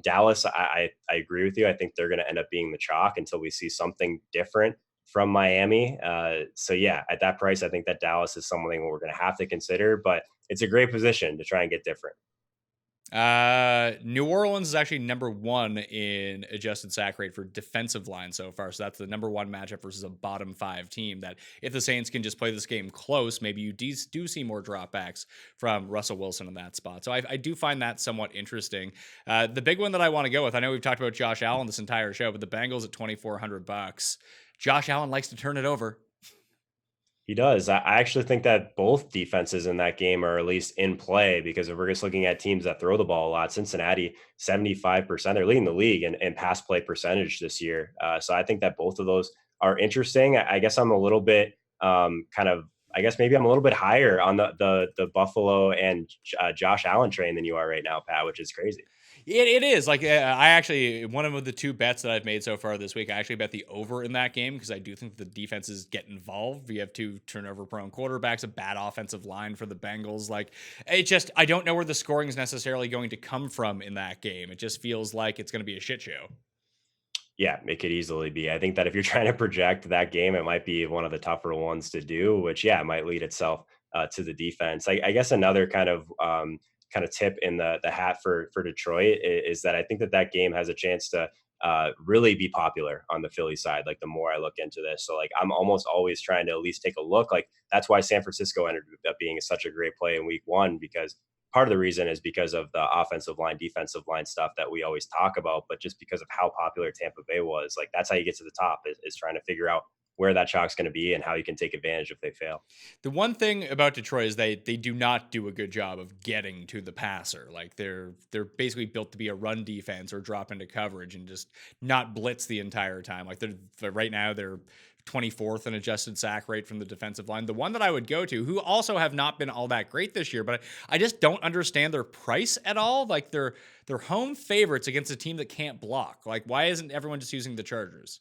Dallas, I agree with you. I think they're going to end up being the chalk until we see something different from Miami. So yeah, at that price, I think that Dallas is something we're going to have to consider, but it's a great position to try and get different. New Orleans is actually number 1 in adjusted sack rate for defensive line so far. So that's the number 1 matchup versus a bottom 5 team that, if the Saints can just play this game close, maybe you do see more dropbacks from Russell Wilson in that spot. So I do find that somewhat interesting. The big one that I want to go with, I know we've talked about Josh Allen this entire show, but the Bengals at $2,400. Josh Allen likes to turn it over. He does. I actually think that both defenses in that game are at least in play, because if we're just looking at teams that throw the ball a lot, Cincinnati, 75%, they're leading the league in pass play percentage this year. So I think that both of those are interesting. I guess I'm a little bit I guess maybe I'm a little bit higher on the Buffalo and Josh Allen train than you are right now, Pat, which is crazy. It is. Like, I actually, one of the 2 bets that I've made so far this week, I actually bet the over in that game, because I do think the defenses get involved. You have 2 turnover prone quarterbacks, a bad offensive line for the Bengals. Like, I don't know where the scoring is necessarily going to come from in that game. It just feels like it's going to be a shit show. Yeah, it could easily be. I think that if you're trying to project that game, it might be one of the tougher ones to do, which, yeah, might lead itself to the defense. I guess another kind of tip in the hat for Detroit is that I think that game has a chance to really be popular on the Philly side. Like, the more I look into this, so like, I'm almost always trying to at least take a look. Like, that's why San Francisco ended up being such a great play in week 1, because part of the reason is because of the offensive line, defensive line stuff that we always talk about, but just because of how popular Tampa Bay was. Like, that's how you get to the top, is trying to figure out where that chalk's going to be and how you can take advantage if they fail. The one thing about Detroit is they do not do a good job of getting to the passer. Like, they're basically built to be a run defense or drop into coverage and just not blitz the entire time. Like, right now they're 24th in adjusted sack rate from the defensive line. The one that I would go to, who also have not been all that great this year, but I just don't understand their price at all. Like, they're home favorites against a team that can't block. Like, why isn't everyone just using the Chargers?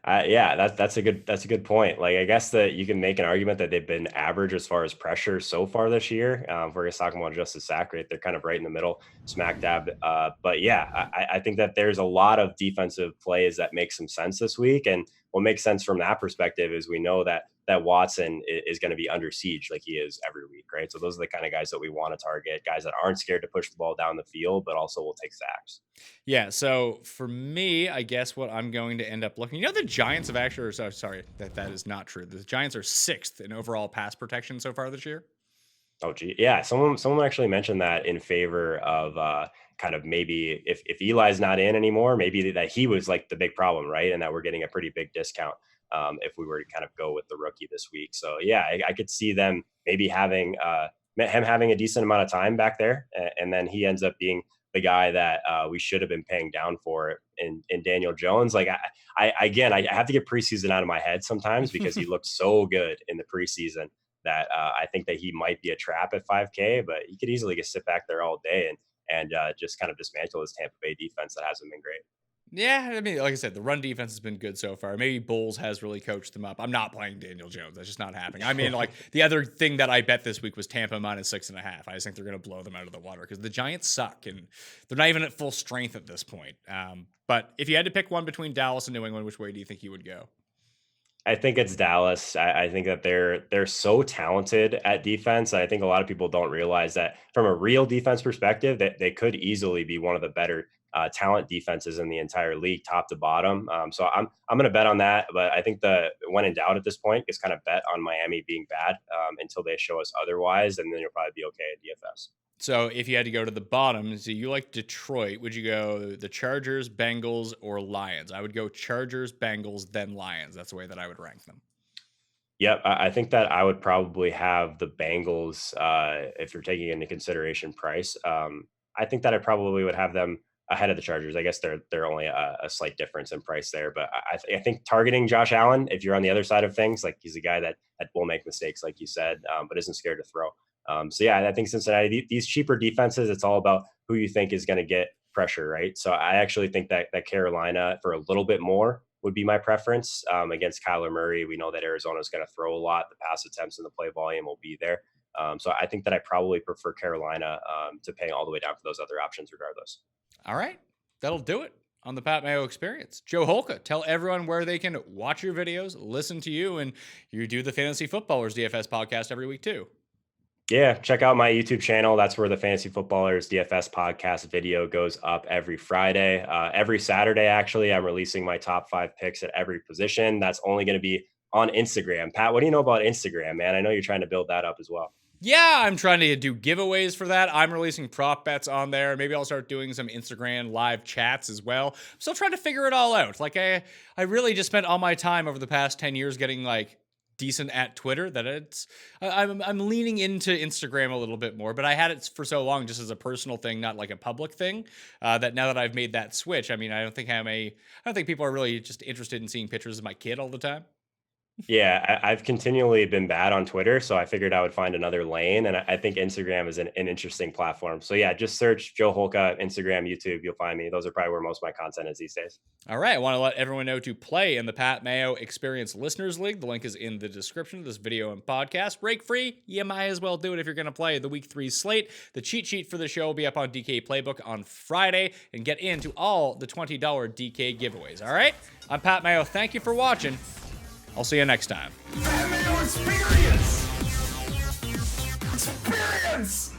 Yeah, that's a good point. Like, I guess that you can make an argument that they've been average as far as pressure so far this year. If we're just talking about just the sack rate, they're kind of right in the middle, smack dab. But yeah, I think that there's a lot of defensive plays that make some sense this week. And what makes sense from that perspective is we know that Watson is going to be under siege like he is every week, right? So those are the kind of guys that we want to target, guys that aren't scared to push the ball down the field, but also will take sacks. Yeah, so for me, I guess what I'm going to end up looking, the Giants have actually, sorry, that is not true. The Giants are 6th in overall pass protection so far this year. Oh, gee. Yeah. Someone actually mentioned that in favor of kind of maybe if Eli's not in anymore, maybe that he was like the big problem, right? And that we're getting a pretty big discount if we were to kind of go with the rookie this week. So yeah, I could see them maybe having him having a decent amount of time back there, and then he ends up being the guy that we should have been paying down for in Daniel Jones. Like I have to get preseason out of my head sometimes because he looked so good in the preseason that I think that he might be a trap at 5K, but he could easily just sit back there all day and just kind of dismantle his Tampa Bay defense that hasn't been great. Yeah, I mean, like I said, the run defense has been good so far. Maybe Bulls has really coached them up. I'm not playing Daniel Jones. That's just not happening. I mean, like the other thing that I bet this week was Tampa -6.5. I just think they're going to blow them out of the water because the Giants suck and they're not even at full strength at this point. But if you had to pick one between Dallas and New England, which way do you think you would go? I think it's Dallas. I think that they're so talented at defense. I think a lot of people don't realize that from a real defense perspective, that they could easily be one of the better talent defenses in the entire league, top to bottom. So I'm going to bet on that. But I think when in doubt at this point, is kind of bet on Miami being bad until they show us otherwise, and then you'll probably be okay at DFS. So if you had to go to the bottom, so you like Detroit, would you go the Chargers, Bengals, or Lions? I would go Chargers, Bengals, then Lions. That's the way that I would rank them. Yep, I think that I would probably have the Bengals if you're taking into consideration price. I think that I probably would have them ahead of the Chargers. I guess they're only a slight difference in price there, but I think targeting Josh Allen, if you're on the other side of things, like he's a guy that will make mistakes, like you said, but isn't scared to throw. So yeah, I think Cincinnati, these cheaper defenses, it's all about who you think is going to get pressure, right? So I actually think that Carolina for a little bit more would be my preference against Kyler Murray. We know that Arizona is going to throw a lot. The pass attempts and the play volume will be there. So I think that I probably prefer Carolina to paying all the way down for those other options regardless. All right, that'll do it on the Pat Mayo Experience. Joe Holka, tell everyone where they can watch your videos, listen to you, and you do the Fantasy Footballers DFS podcast every week too. Yeah, check out my YouTube channel. That's where the Fantasy Footballers DFS podcast video goes up every Friday. Every Saturday, actually, I'm releasing my top 5 picks at every position. That's only going to be on Instagram. Pat, what do you know about Instagram, man? I know you're trying to build that up as well. Yeah, I'm trying to do giveaways for that. I'm releasing prop bets on there. Maybe I'll start doing some Instagram live chats as well. I'm still trying to figure it all out. Like I really just spent all my time over the past 10 years getting like decent at Twitter that I'm leaning into Instagram a little bit more, but I had it for so long just as a personal thing, not like a public thing, that now that I've made that switch, I mean, I don't think people are really just interested in seeing pictures of my kid all the time. Yeah, I've continually been bad on Twitter, so I figured I would find another lane, and I think Instagram is an interesting platform. So yeah, just search Joe Holka, Instagram, YouTube, you'll find me. Those are probably where most of my content is these days. All right, I want to let everyone know to play in the Pat Mayo Experience Listeners League. The link is in the description of this video and podcast. Break free, you might as well do it if you're going to play the Week 3 slate. The cheat sheet for the show will be up on DK Playbook on Friday, and get into all the $20 DK giveaways. All right, I'm Pat Mayo. Thank you for watching. I'll see you next time. Mayo Experience! Experience!